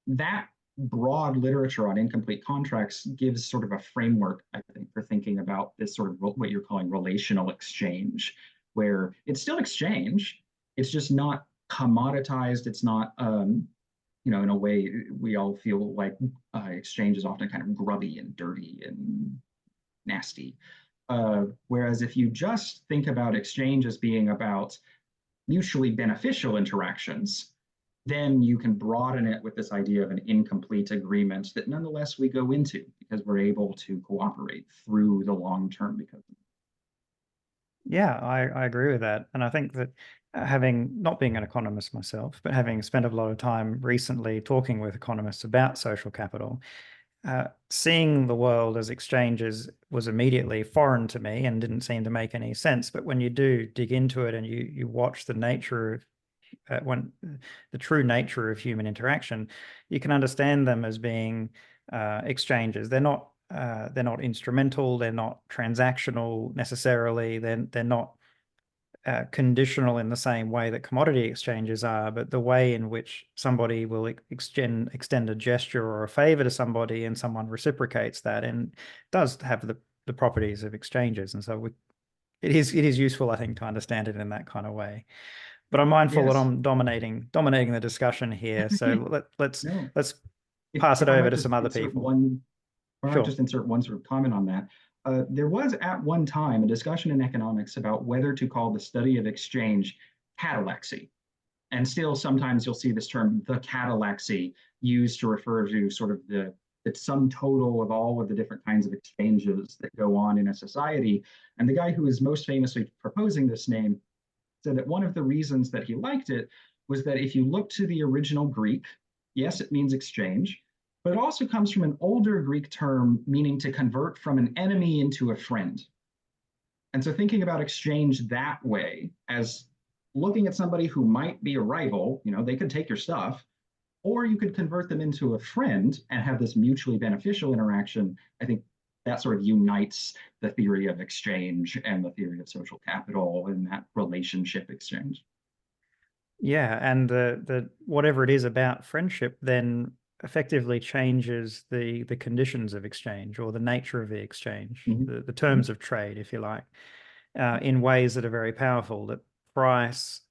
[SPEAKER 2] that broad literature on incomplete contracts gives sort of a framework, I think, for thinking about this sort of what you're calling relational exchange, where it's still exchange, it's just not commoditized. It's not, in a way we all feel like exchange is often kind of grubby and dirty and nasty. Whereas if you just think about exchange as being about mutually beneficial interactions, then you can broaden it with this idea of an incomplete agreement that nonetheless we go into because we're able to cooperate through the long term because of it.
[SPEAKER 1] Yeah, I agree with that. And I think that having not being an economist myself, but having spent a lot of time recently talking with economists about social capital, seeing the world as exchanges was immediately foreign to me and didn't seem to make any sense. But when you do dig into it and you watch the nature of the true nature of human interaction, you can understand them as being exchanges. They're not instrumental. They're not transactional necessarily. They're not conditional in the same way that commodity exchanges are, but the way in which somebody will extend a gesture or a favor to somebody and someone reciprocates that, and does have the properties of exchanges. And so it is useful, I think, to understand it in that kind of way. But I'm mindful that I'm dominating the discussion here. So let's
[SPEAKER 2] No.
[SPEAKER 1] pass it
[SPEAKER 2] If I
[SPEAKER 1] over
[SPEAKER 2] might
[SPEAKER 1] to
[SPEAKER 2] just
[SPEAKER 1] some other
[SPEAKER 2] insert
[SPEAKER 1] people.
[SPEAKER 2] one, or I
[SPEAKER 1] Sure.
[SPEAKER 2] might just insert one sort of comment on that. There was at one time a discussion in economics about whether to call the study of exchange catallaxy. And still sometimes you'll see this term, the catallaxy, used to refer to sort of the sum total of all of the different kinds of exchanges that go on in a society. And the guy who is most famously proposing this name said that one of the reasons that he liked it was that if you look to the original Greek, yes, it means exchange, but it also comes from an older Greek term meaning to convert from an enemy into a friend. And so thinking about exchange that way, as looking at somebody who might be a rival, they could take your stuff, or you could convert them into a friend and have this mutually beneficial interaction. I think that sort of unites the theory of exchange and the theory of social capital and that relationship exchange.
[SPEAKER 1] Yeah, and the whatever it is about friendship then effectively changes the conditions of exchange, or the nature of the exchange,
[SPEAKER 2] Mm-hmm.
[SPEAKER 1] the terms of trade, if you like, in ways that are very powerful. That price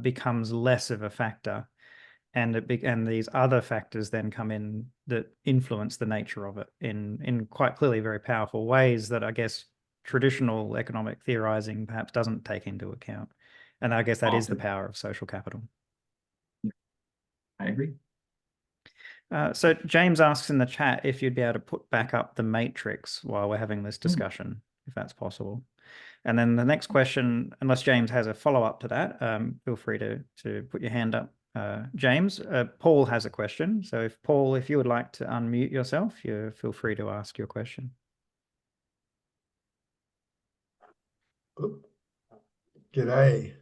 [SPEAKER 1] becomes less of a factor, and these other factors then come in that influence the nature of it in quite clearly very powerful ways that I guess traditional economic theorizing perhaps doesn't take into account. And I guess that is the power of social capital.
[SPEAKER 2] I agree.
[SPEAKER 1] So James asks in the chat if you'd be able to put back up the matrix while we're having this discussion, if that's possible. And then the next question, unless James has a follow-up to that, feel free to put your hand up. James, Paul has a question. So if you would like to unmute yourself, you feel free to ask your question.
[SPEAKER 3] G'day.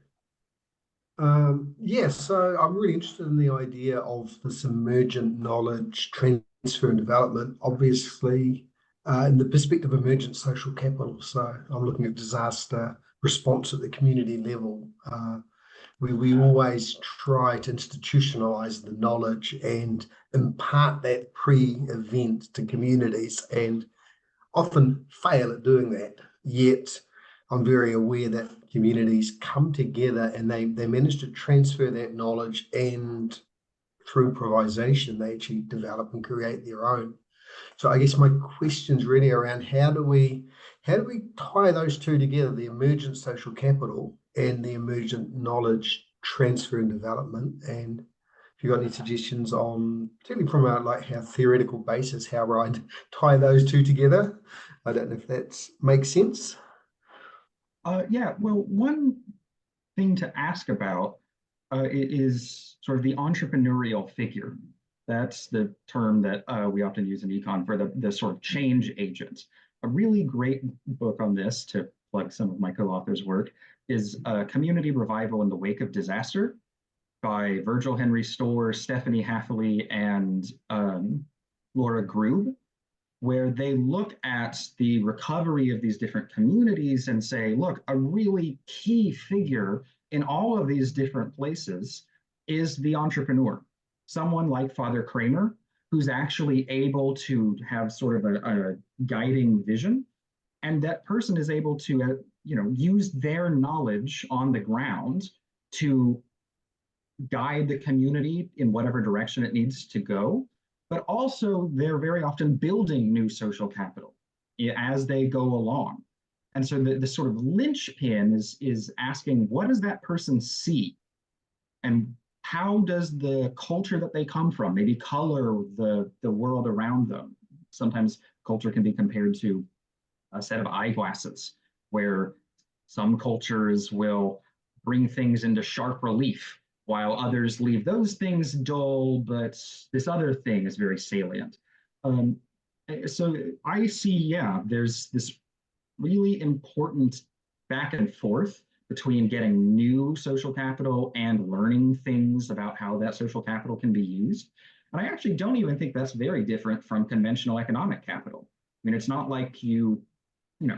[SPEAKER 3] Yes, so I'm really interested in the idea of this emergent knowledge transfer and development, obviously in the perspective of emergent social capital. So I'm looking at disaster response at the community level, where we always try to institutionalize the knowledge and impart that pre-event to communities, and often fail at doing that. Yet I'm very aware that communities come together and they manage to transfer that knowledge, and through improvisation, they actually develop and create their own. So I guess my question's really around how do we tie those two together, the emergent social capital and the emergent knowledge transfer and development? And if you've got any suggestions on, particularly from a like how theoretical basis, how I'd tie those two together. I don't know if that makes sense.
[SPEAKER 2] Yeah, well, one thing to ask about is sort of the entrepreneurial figure. That's the term that we often use in econ for the sort of change agent. A really great book on this, to plug some of my co-authors' work, is Community Revival in the Wake of Disaster by Virgil Henry Storr, Stephanie Hathaway, and Laura Grube, where they look at the recovery of these different communities and say, look, a really key figure in all of these different places is the entrepreneur. Someone like Father Kramer, who's actually able to have sort of a guiding vision. And that person is able to, use their knowledge on the ground to guide the community in whatever direction it needs to go. But also they're very often building new social capital as they go along. And so the sort of linchpin is asking, what does that person see? And how does the culture that they come from maybe color the world around them? Sometimes culture can be compared to a set of eyeglasses, where some cultures will bring things into sharp relief, while others leave those things dull, but this other thing is very salient. So I see, yeah, there's this really important back and forth between getting new social capital and learning things about how that social capital can be used. And I actually don't even think that's very different from conventional economic capital. I mean, it's not like you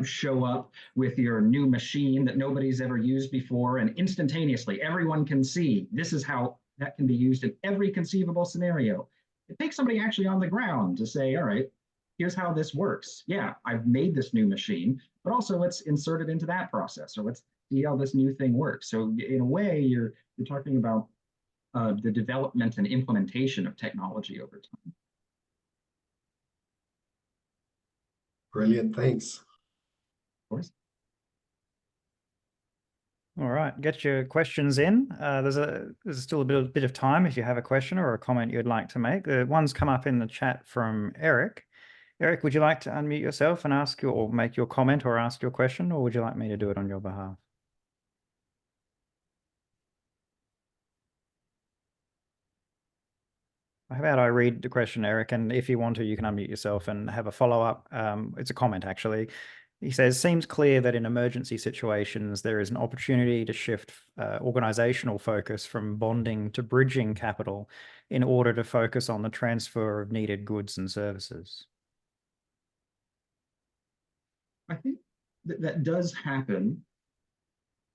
[SPEAKER 2] show up with your new machine that nobody's ever used before, and instantaneously everyone can see this is how that can be used in every conceivable scenario. It takes somebody actually on the ground to say, all right, here's how this works. Yeah, I've made this new machine, but also let's insert it into that process, or let's see how this new thing works. So in a way, you're talking about the development and implementation of technology over time.
[SPEAKER 3] Brilliant, thanks.
[SPEAKER 2] Of course.
[SPEAKER 1] All right, get your questions in. There's still a bit of time if you have a question or a comment you'd like to make. The one's come up in the chat from Eric. Eric, would you like to unmute yourself and make your comment or ask your question, or would you like me to do it on your behalf? How about I read the question, Eric, and if you want to, you can unmute yourself and have a follow-up. It's a comment, actually. He says, seems clear that in emergency situations, there is an opportunity to shift organizational focus from bonding to bridging capital in order to focus on the transfer of needed goods and services.
[SPEAKER 2] I think that does happen,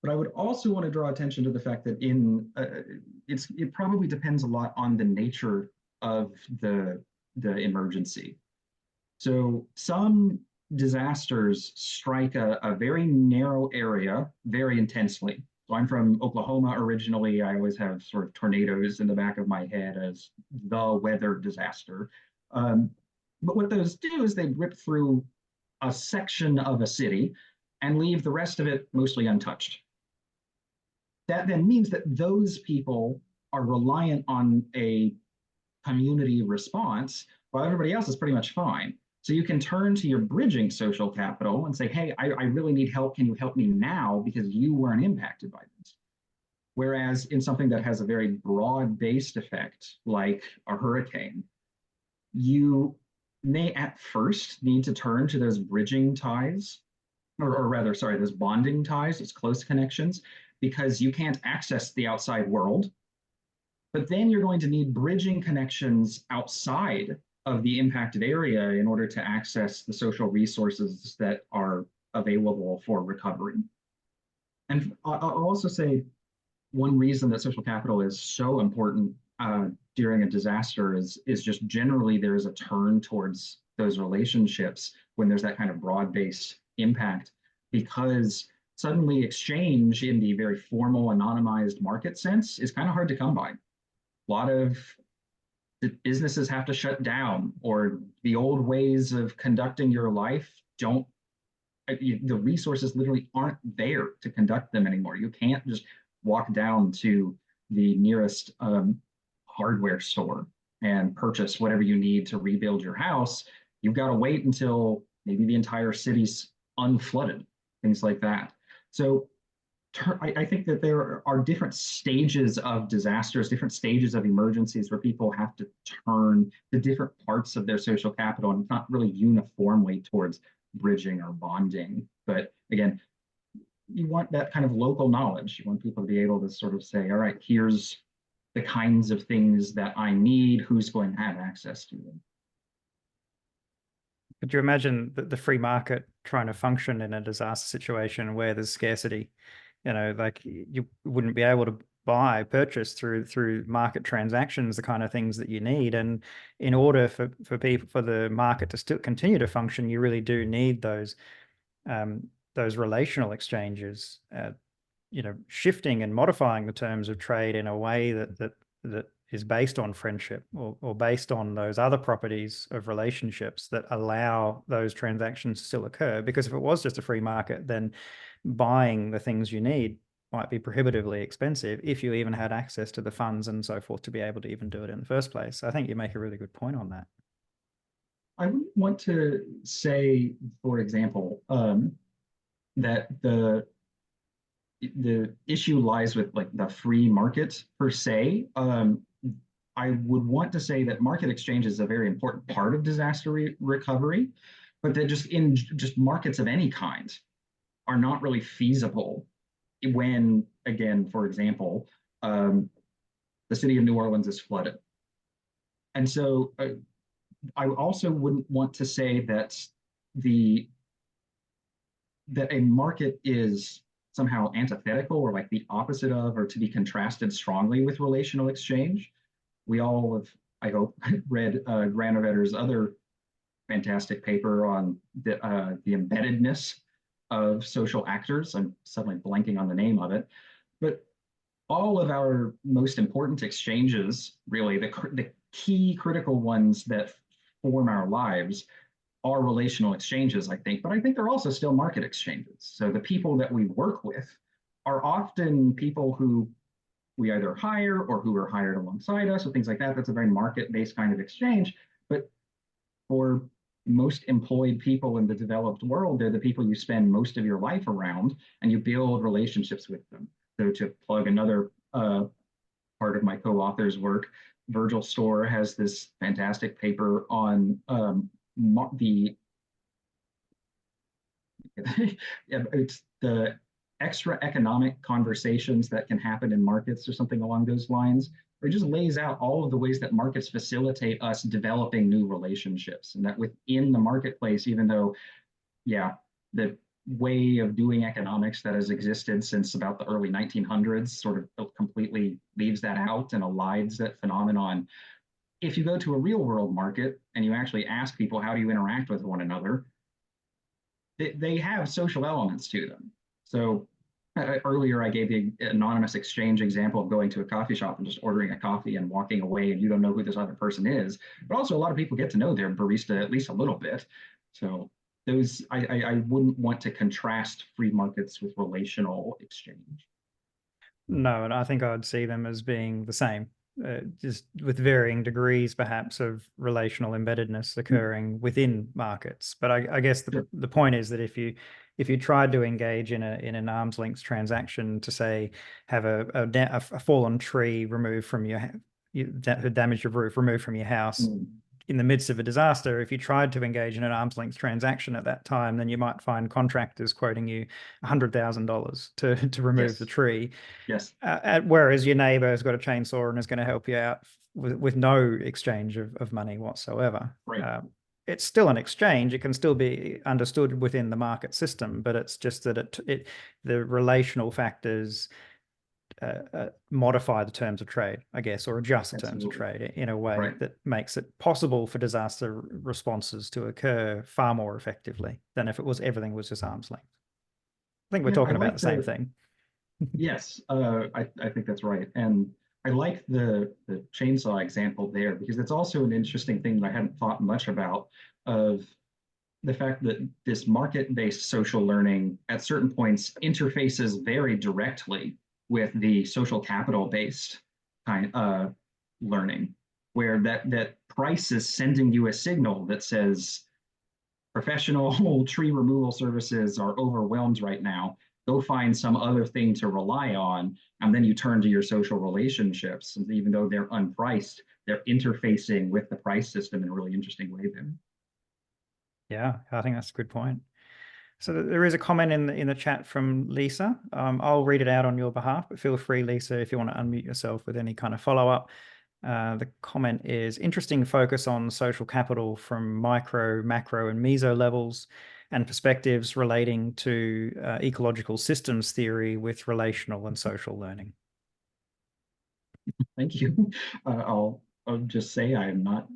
[SPEAKER 2] but I would also want to draw attention to the fact that it probably depends a lot on the nature of the emergency. So some disasters strike a very narrow area very intensely. So I'm from Oklahoma originally. I always have sort of tornadoes in the back of my head as the weather disaster. But what those do is they rip through a section of a city and leave the rest of it mostly untouched. That then means that those people are reliant on a community response while everybody else is pretty much fine. So you can turn to your bridging social capital and say, hey, I really need help. Can you help me now because you weren't impacted by this? Whereas in something that has a very broad-based effect, like a hurricane, you may at first need to turn to those bridging ties, or rather, sorry, those bonding ties, those close connections, because you can't access the outside world. But then you're going to need bridging connections outside of the impacted area in order to access the social resources that are available for recovery. And I'll also say one reason that social capital is so important during a disaster is just generally there is a turn towards those relationships when there's that kind of broad-based impact, because suddenly exchange in the very formal anonymized market sense is kind of hard to come by. A lot of businesses have to shut down, or the old ways of conducting your life the resources literally aren't there to conduct them anymore. You can't just walk down to the nearest hardware store and purchase whatever you need to rebuild your house. You've got to wait until maybe the entire city's unflooded, things like that. So I think that there are different stages of disasters, different stages of emergencies where people have to turn to different parts of their social capital, and it's not really uniformly towards bridging or bonding. But again, you want that kind of local knowledge. You want people to be able to sort of say, all right, here's the kinds of things that I need, who's going to have access to them.
[SPEAKER 1] Could you imagine the free market trying to function in a disaster situation where there's scarcity? Like you wouldn't be able to purchase through market transactions the kind of things that you need. And in order for the market to still continue to function, you really do need those relational exchanges, shifting and modifying the terms of trade in a way that is based on friendship or based on those other properties of relationships that allow those transactions to still occur. Because if it was just a free market, then buying the things you need might be prohibitively expensive if you even had access to the funds and so forth to be able to even do it in the first place. I think you make a really good point on that.
[SPEAKER 2] I wouldn't want to say, for example, that the issue lies with like the free market per se. I would want to say that market exchange is a very important part of disaster recovery, but that just markets of any kind are not really feasible when, again, for example, the city of New Orleans is flooded. And so I also wouldn't want to say that a market is somehow antithetical or like the opposite of, or to be contrasted strongly with relational exchange. We all have, I hope, read Granovetter's other fantastic paper on the embeddedness of social actors. I'm suddenly blanking on the name of it. But all of our most important exchanges, really, the key critical ones that form our lives are relational exchanges, I think, but I think they're also still market exchanges. So the people that we work with are often people who we either hire or who are hired alongside us or things like that. That's a very market-based kind of exchange. But for most employed people in the developed world, they're the people you spend most of your life around and you build relationships with them. So to plug another part of my co-author's work, Virgil Storr has this fantastic paper on it's the extra economic conversations that can happen in markets or something along those lines, where it just lays out all of the ways that markets facilitate us developing new relationships. And that within the marketplace, even though, yeah, the way of doing economics that has existed since about the early 1900s sort of completely leaves that out and elides that phenomenon. If you go to a real world market and you actually ask people, how do you interact with one another? They have social elements to them. So earlier I gave the anonymous exchange example of going to a coffee shop and just ordering a coffee and walking away and you don't know who this other person is. But also a lot of people get to know their barista at least a little bit. So those, I wouldn't want to contrast free markets with relational exchange.
[SPEAKER 1] No, and I think I'd see them as being the same, just with varying degrees perhaps of relational embeddedness occurring within markets. But I guess the point is that if you tried to engage in an arm's length transaction to say have a fallen tree removed from that damaged your roof removed from your house in the midst of a disaster, if you tried to engage in an arm's length transaction at that time, then you might find contractors quoting you $100,000 to remove the tree.
[SPEAKER 2] Yes.
[SPEAKER 1] Whereas your neighbor has got a chainsaw and is going to help you out with no exchange of money whatsoever.
[SPEAKER 2] Right.
[SPEAKER 1] It's still an exchange. It can still be understood within the market system, but it's just that the relational factors modify the terms of trade, I guess, or adjust the terms of trade in a way that makes it possible for disaster responses to occur far more effectively than if everything was just arm's length. I think we're talking about the same thing.
[SPEAKER 2] Yes, I think that's right. And I like the chainsaw example there because it's also an interesting thing that I hadn't thought much about, of the fact that this market-based social learning at certain points interfaces very directly with the social capital-based kind of learning, where that price is sending you a signal that says professional tree removal services are overwhelmed right now. Go find some other thing to rely on, and then you turn to your social relationships. And even though they're unpriced, they're interfacing with the price system in a really interesting way then.
[SPEAKER 1] Yeah, I think that's a good point. So there is a comment in the chat from Lisa. I'll read it out on your behalf, but feel free, Lisa, if you want to unmute yourself with any kind of follow-up. The comment is, interesting focus on social capital from micro, macro, and meso levels and perspectives relating to ecological systems theory with relational and social learning.
[SPEAKER 2] Thank you. I'll just say I am not,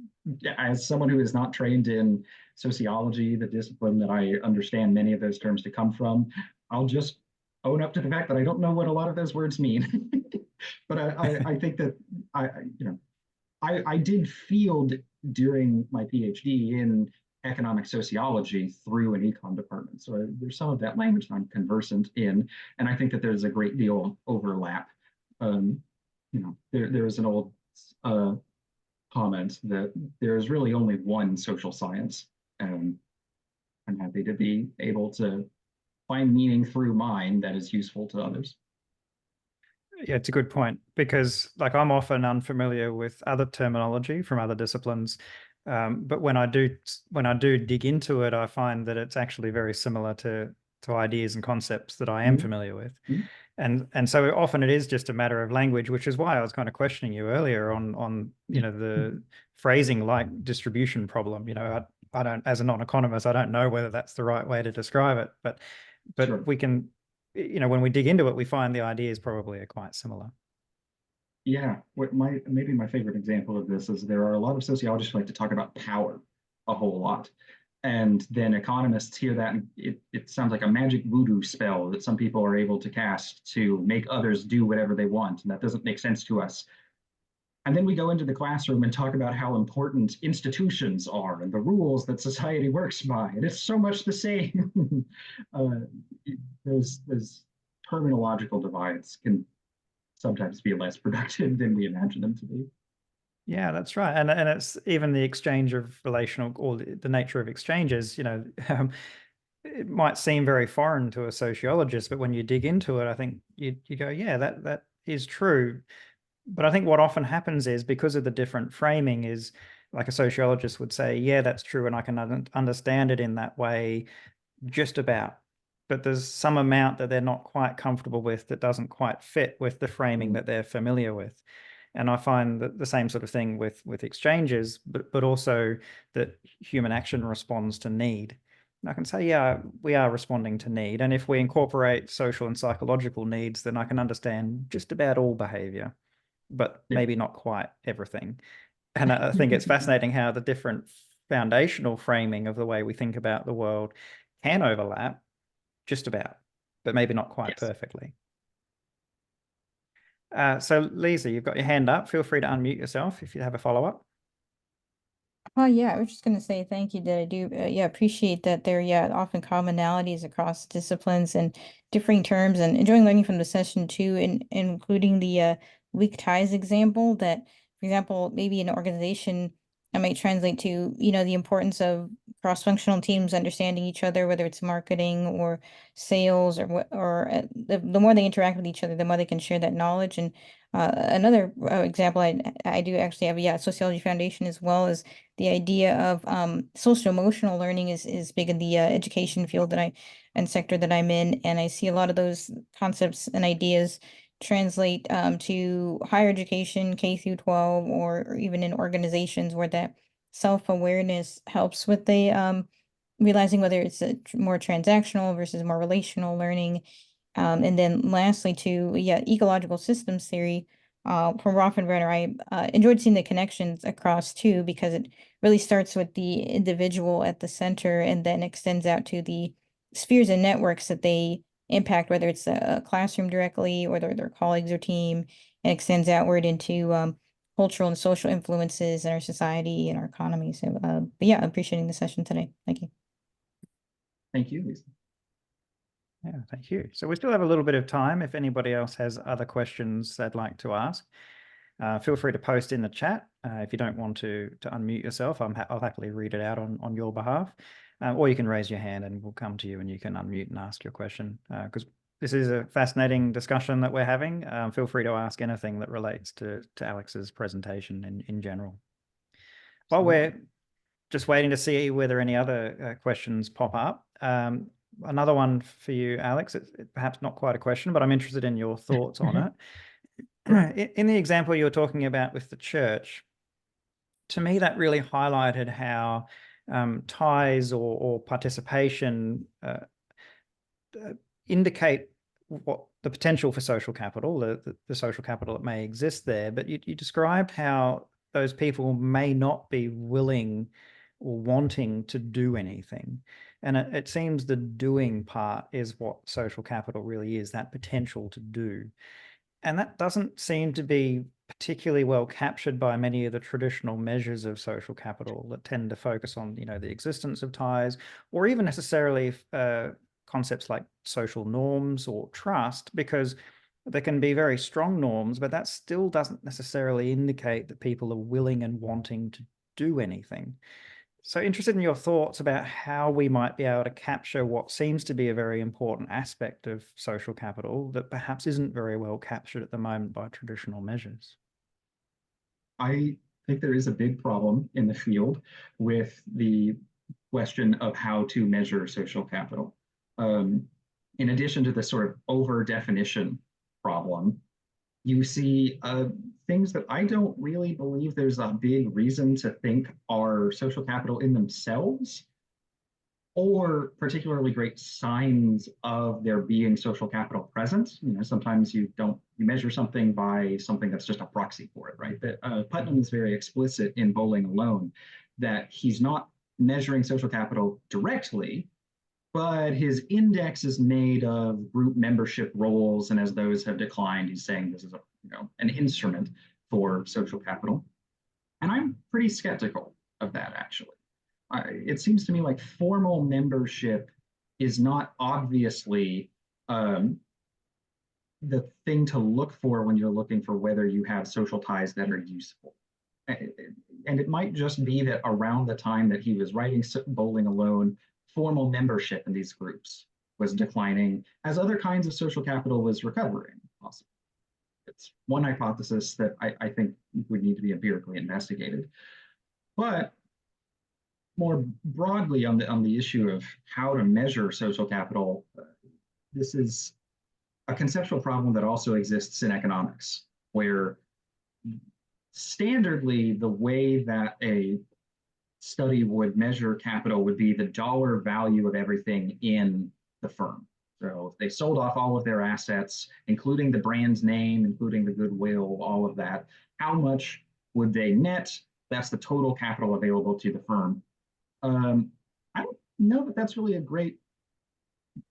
[SPEAKER 2] as someone who is not trained in sociology, the discipline that I understand many of those terms to come from, I'll just own up to the fact that I don't know what a lot of those words mean. But I think that I did field during my PhD in economic sociology through an econ department. So there's some of that language I'm conversant in, and I think that there's a great deal of overlap. There's an old comment that there's really only one social science, and I'm happy to be able to find meaning through mine that is useful to others.
[SPEAKER 1] Yeah, it's a good point, because like I'm often unfamiliar with other terminology from other disciplines, but when I do dig into it, I find that it's actually very similar to ideas and concepts that I am familiar with. And so often it is just a matter of language, which is why I was kind of questioning you earlier on the phrasing like distribution problem. I don't, as a non-economist, I don't know whether that's the right way to describe it, but
[SPEAKER 2] Sure.
[SPEAKER 1] we can, when we dig into it, we find the ideas probably are quite similar.
[SPEAKER 2] Yeah, maybe my favorite example of this is there are a lot of sociologists who like to talk about power a whole lot. And then economists hear that, and it sounds like a magic voodoo spell that some people are able to cast to make others do whatever they want. And that doesn't make sense to us. And then we go into the classroom and talk about how important institutions are and the rules that society works by. And it's so much the same. Those terminological divides can sometimes be less productive than we imagine them to be.
[SPEAKER 1] Yeah, that's right. And it's even the exchange of relational, or the nature of exchanges, it might seem very foreign to a sociologist, but when you dig into it, I think you go, yeah, that is true. But I think what often happens is, because of the different framing, is like a sociologist would say, yeah, that's true, and I can understand it in that way, just about. But there's some amount that they're not quite comfortable with that doesn't quite fit with the framing that they're familiar with. And I find that the same sort of thing with exchanges, but also that human action responds to need. And I can say, yeah, we are responding to need. And if we incorporate social and psychological needs, then I can understand just about all behavior, but maybe not quite everything. And I think it's fascinating how the different foundational framing of the way we think about the world can overlap just about, but maybe not quite perfectly. So Lisa, you've got your hand up. Feel free to unmute yourself if you have a follow-up.
[SPEAKER 4] Oh yeah, I was just gonna say thank you that I do appreciate that there are often commonalities across disciplines and differing terms, and enjoying learning from the session too, and including the weak ties example that, for example, maybe an organization I might translate to, the importance of cross-functional teams understanding each other, whether it's marketing or sales or what, or the more they interact with each other, the more they can share that knowledge. And another example I do actually have, a sociology foundation as well, as the idea of social emotional learning is big in the education field and sector that I'm in, and I see a lot of those concepts and ideas translate to higher education, K through 12, or even in organizations where that self-awareness helps with the realizing whether it's more transactional versus more relational learning. And then lastly, to ecological systems theory from Rofenbrenner, I enjoyed seeing the connections across too, because it really starts with the individual at the center and then extends out to the spheres and networks that they impact, whether it's a classroom directly or their colleagues or team, and extends outward into cultural and social influences in our society and our economy. So, but yeah, appreciating the session today. Thank you.
[SPEAKER 2] Thank you, Lisa.
[SPEAKER 1] Yeah, thank you. So we still have a little bit of time. If anybody else has other questions they'd like to ask, feel free to post in the chat. If you don't want to unmute yourself, I'll happily read it out on your behalf. Or you can raise your hand and we'll come to you and you can unmute and ask your question. Because this is a fascinating discussion that we're having. Feel free to ask anything that relates to Alex's presentation in general. While we're just waiting to see whether any other questions pop up, another one for you, Alex. It's perhaps not quite a question, but I'm interested in your thoughts on it. In the example you were talking about with the church, to me, that really highlighted how ties or participation indicate what the potential for social capital, the social capital that may exist there. But you described how those people may not be willing or wanting to do anything. And it seems the doing part is what social capital really is, that potential to do. And that doesn't seem to be particularly well captured by many of the traditional measures of social capital that tend to focus on, the existence of ties, or even necessarily concepts like social norms or trust, because there can be very strong norms, but that still doesn't necessarily indicate that people are willing and wanting to do anything. So interested in your thoughts about how we might be able to capture what seems to be a very important aspect of social capital that perhaps isn't very well captured at the moment by traditional measures.
[SPEAKER 2] I think there is a big problem in the field with the question of how to measure social capital. In addition to the sort of over definition problem, you see things that I don't really believe there's a big reason to think are social capital in themselves, or particularly great signs of there being social capital present. Sometimes you measure something by something that's just a proxy for it, right? That Putnam is very explicit in Bowling Alone that he's not measuring social capital directly, but his index is made of group membership roles, and as those have declined, he's saying this is an instrument for social capital. And I'm pretty skeptical of that, actually. It seems to me like formal membership is not obviously the thing to look for when you're looking for whether you have social ties that are useful. And it might just be that around the time that he was writing Bowling Alone, formal membership in these groups was declining as other kinds of social capital was recovering, possibly. It's one hypothesis that I think would need to be empirically investigated. But more broadly on the issue of how to measure social capital, this is a conceptual problem that also exists in economics, where standardly the way that a study would measure capital would be the dollar value of everything in the firm. So if they sold off all of their assets, including the brand's name, including the goodwill, all of that, how much would they net? That's the total capital available to the firm. I don't know that that's really a great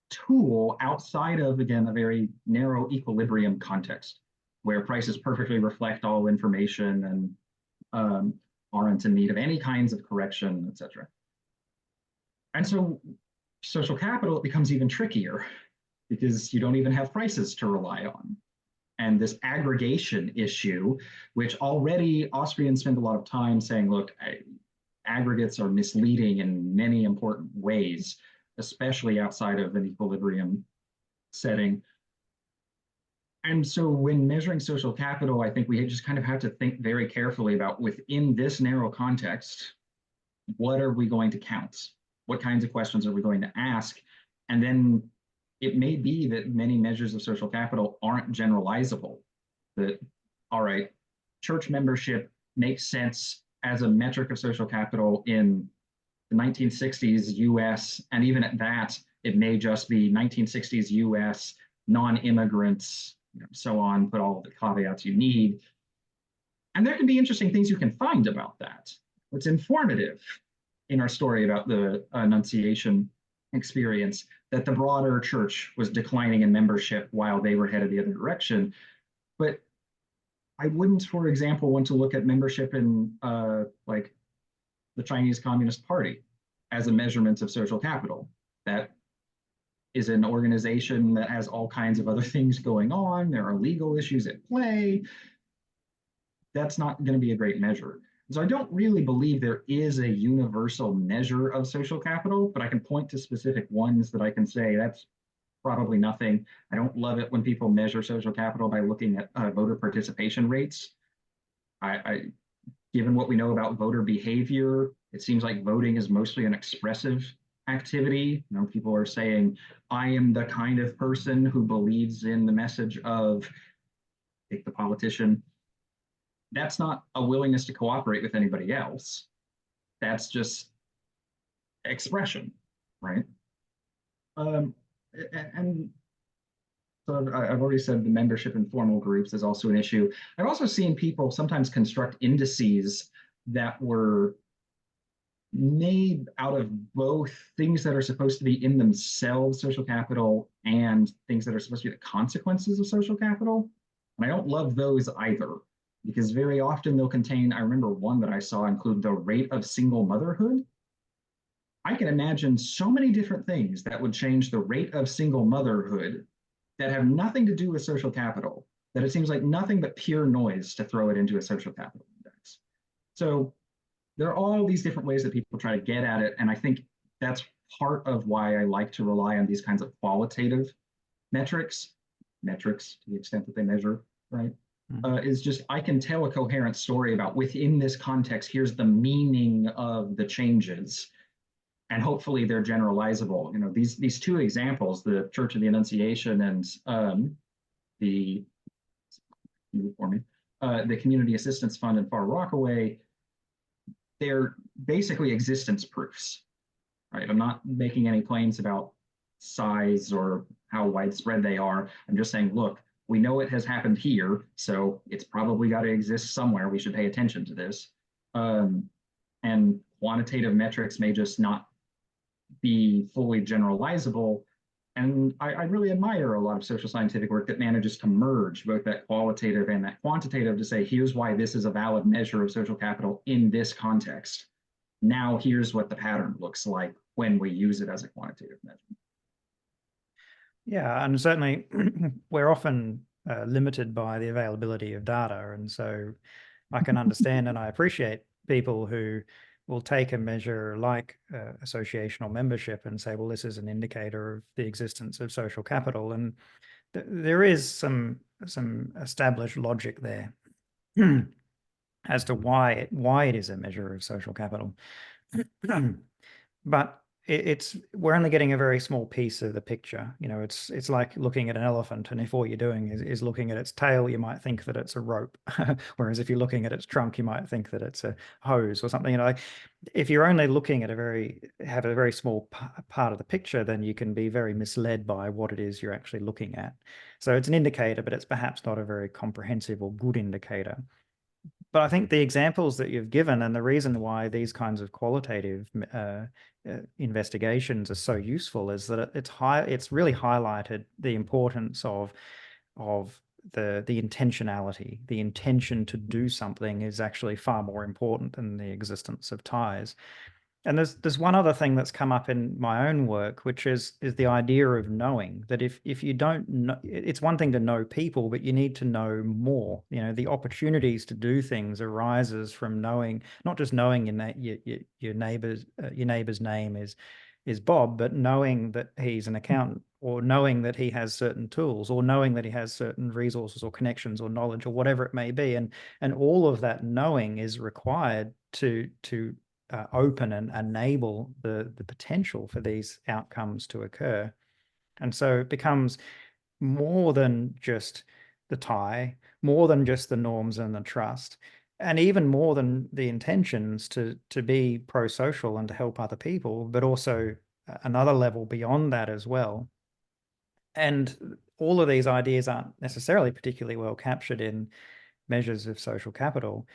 [SPEAKER 2] tool outside of, again, a very narrow equilibrium context where prices perfectly reflect all information and aren't in need of any kinds of correction, et cetera. And so social capital, it becomes even trickier because you don't even have prices to rely on. And this aggregation issue, which already Austrians spend a lot of time saying, look, aggregates are misleading in many important ways, especially outside of an equilibrium setting. And so when measuring social capital, I think we just kind of have to think very carefully about, within this narrow context, what are we going to count? What kinds of questions are we going to ask? And then it may be that many measures of social capital aren't generalizable. That, all right, church membership makes sense as a metric of social capital in the 1960s US, and even at that, it may just be 1960s US, non-immigrants, so on, put all of the caveats you need. And there can be interesting things you can find about that. It's informative in our story about the Annunciation experience that the broader church was declining in membership while they were headed the other direction. But I wouldn't, for example, want to look at membership in like the Chinese Communist Party as a measurement of social capital. That is an organization that has all kinds of other things going on. There are legal issues at play. That's not going to be a great measure. So I don't really believe there is a universal measure of social capital, but I can point to specific ones that I can say that's probably nothing. I don't love it when people measure social capital by looking at voter participation rates. Given what we know about voter behavior, it seems like voting is mostly an expressive activity. People are saying, I am the kind of person who believes in the message of, take the politician. That's not a willingness to cooperate with anybody else. That's just expression, right? And so I've already said the membership in formal groups is also an issue. I've also seen people sometimes construct indices that were made out of both things that are supposed to be in themselves social capital and things that are supposed to be the consequences of social capital. And I don't love those either, because very often they'll contain, I remember one that I saw include the rate of single motherhood. I can imagine so many different things that would change the rate of single motherhood that have nothing to do with social capital, that it seems like nothing but pure noise to throw it into a social capital index. So there are all these different ways that people try to get at it. And I think that's part of why I like to rely on these kinds of qualitative metrics to the extent that they measure, right? Is just, I can tell a coherent story about within this context, here's the meaning of the changes. And hopefully they're generalizable. You know, these two examples, the Church of the Annunciation and the Community Assistance Fund in Far Rockaway, they're basically existence proofs, right? I'm not making any claims about size or how widespread they are. I'm just saying, look, we know it has happened here, so it's probably got to exist somewhere. We should pay attention to this. And quantitative metrics may just not be fully generalizable. And I really admire a lot of social scientific work that manages to merge both that qualitative and that quantitative to say, here's why this is a valid measure of social capital in this context. Now here's what the pattern looks like when we use it as a quantitative measure.
[SPEAKER 1] Yeah, and certainly we're often limited by the availability of data. And so I can understand and I appreciate people who will take a measure like associational membership and say, well, this is an indicator of the existence of social capital. And there is some established logic there as to why it is a measure of social capital. But we're only getting a very small piece of the picture. You know, it's like looking at an elephant, and if all you're doing is looking at its tail, you might think that it's a rope. Whereas if you're looking at its trunk, you might think that it's a hose or something. You know, if you're only looking at have a very small part of the picture, then you can be very misled by what it is you're actually looking at. So it's an indicator, but it's perhaps not a very comprehensive or good indicator. But I think the examples that you've given and the reason why these kinds of qualitative investigations are so useful is that it's really highlighted the importance of the intentionality. The intention to do something is actually far more important than the existence of ties. And there's one other thing that's come up in my own work, which is the idea of knowing, that if you don't know, it's one thing to know people, but you need to know more. You know, the opportunities to do things arises from knowing, not just knowing your neighbor's name is Bob, but knowing that he's an accountant, or knowing that he has certain tools, or knowing that he has certain resources or connections or knowledge or whatever it may be. And all of that knowing is required to open and enable the potential for these outcomes to occur. And so it becomes more than just the tie, more than just the norms and the trust, and even more than the intentions to be pro-social and to help other people, but also another level beyond that as well. And all of these ideas aren't necessarily particularly well captured in measures of social capital.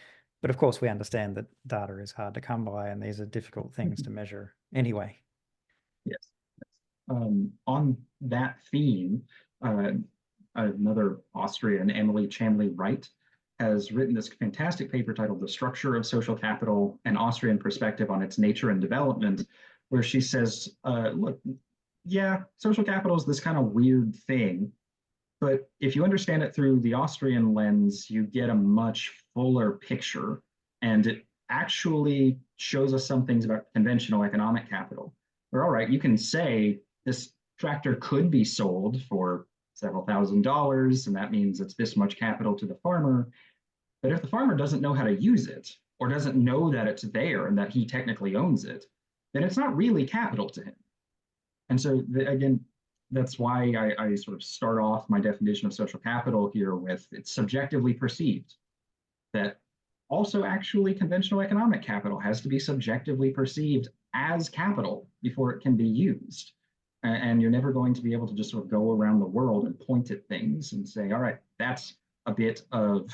[SPEAKER 1] But of course, we understand that data is hard to come by, and these are difficult things to measure anyway.
[SPEAKER 2] Yes. On that theme, another Austrian, Emily Chamley-Wright, has written this fantastic paper titled "The Structure of Social Capital: An Austrian Perspective on Its Nature and Development," where she says, look, yeah, social capital is this kind of weird thing, but if you understand it through the Austrian lens, you get a much fuller picture, and it actually shows us some things about conventional economic capital. Where, all right, you can say this tractor could be sold for several $1,000s, and that means it's this much capital to the farmer. But if the farmer doesn't know how to use it, or doesn't know that it's there and that he technically owns it, then it's not really capital to him. And so, again, that's why I sort of start off my definition of social capital here with it's subjectively perceived. That also actually conventional economic capital has to be subjectively perceived as capital before it can be used. And you're never going to be able to just sort of go around the world and point at things and say, all right, that's a bit of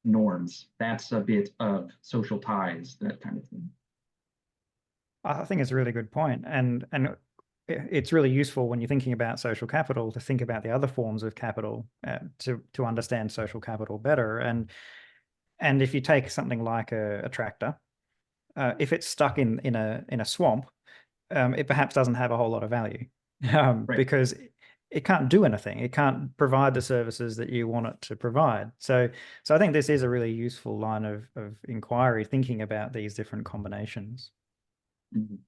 [SPEAKER 2] norms, that's a bit of social ties, that kind of thing.
[SPEAKER 1] I think it's a really good point. And it's really useful when you're thinking about social capital to think about the other forms of capital to understand social capital better. And if you take something like a tractor, if it's stuck in a swamp, it perhaps doesn't have a whole lot of value because it can't do anything. It can't provide the services that you want it to provide. So I think this is a really useful line of inquiry, thinking about these different combinations.
[SPEAKER 2] Mhm.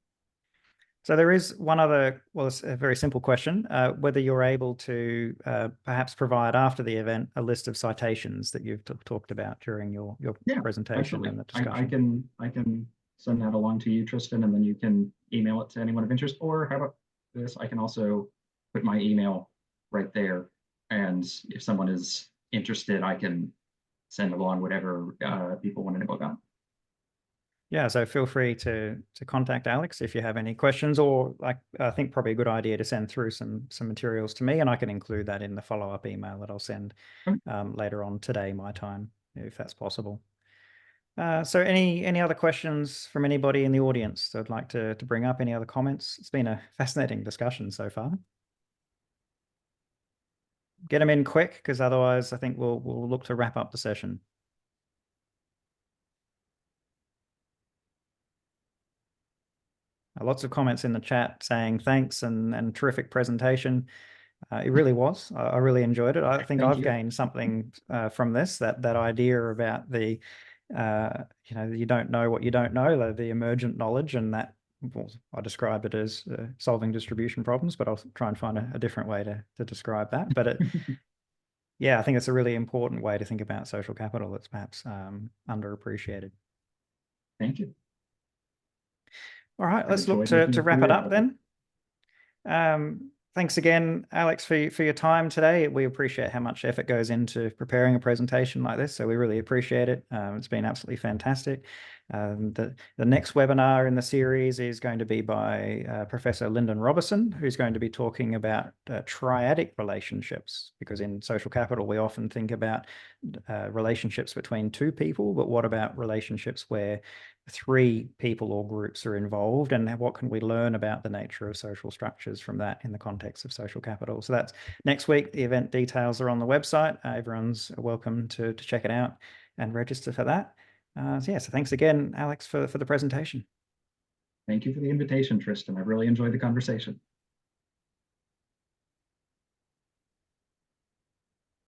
[SPEAKER 1] So there is one other, well, it's a very simple question, whether you're able to perhaps provide after the event a list of citations that you've talked about during your
[SPEAKER 2] Yeah,
[SPEAKER 1] presentation
[SPEAKER 2] absolutely.
[SPEAKER 1] and the discussion.
[SPEAKER 2] I can send that along to you, Tristan, and then you can email it to anyone of interest. Or how about this? I can also put my email right there. And if someone is interested, I can send along whatever people want to know about.
[SPEAKER 1] Yeah, so feel free to contact Alex if you have any questions, or I think probably a good idea to send through some materials to me, and I can include that in the follow-up email that I'll send later on today, my time, if that's possible. So any other questions from anybody in the audience that would like to bring up? Any other comments? It's been a fascinating discussion so far. Get them in quick, because otherwise I think we'll look to wrap up the session. Lots of comments in the chat saying thanks and terrific presentation. It really was. I really enjoyed it. I think I've gained something from this, that idea about the, you don't know what you don't know, the emergent knowledge, and that, well, I describe it as solving distribution problems, but I'll try and find a different way to describe that. But yeah, I think it's a really important way to think about social capital that's perhaps underappreciated.
[SPEAKER 2] Thank you.
[SPEAKER 1] All right, let's look to wrap it up then. Thanks again, Alex, for your time today. We appreciate how much effort goes into preparing a presentation like this, so we really appreciate it. It's been absolutely fantastic. The next webinar in the series is going to be by Professor Lyndon Robertson, who's going to be talking about triadic relationships, because in social capital we often think about relationships between two people, but what about relationships where 3 people or groups are involved, and what can we learn about the nature of social structures from that in the context of social capital? So that's next week. The event details are on the website. Everyone's welcome to check it out and register for that. So thanks again, Alex, for the presentation.
[SPEAKER 2] Thank you for the invitation, Tristan. I really enjoyed the conversation.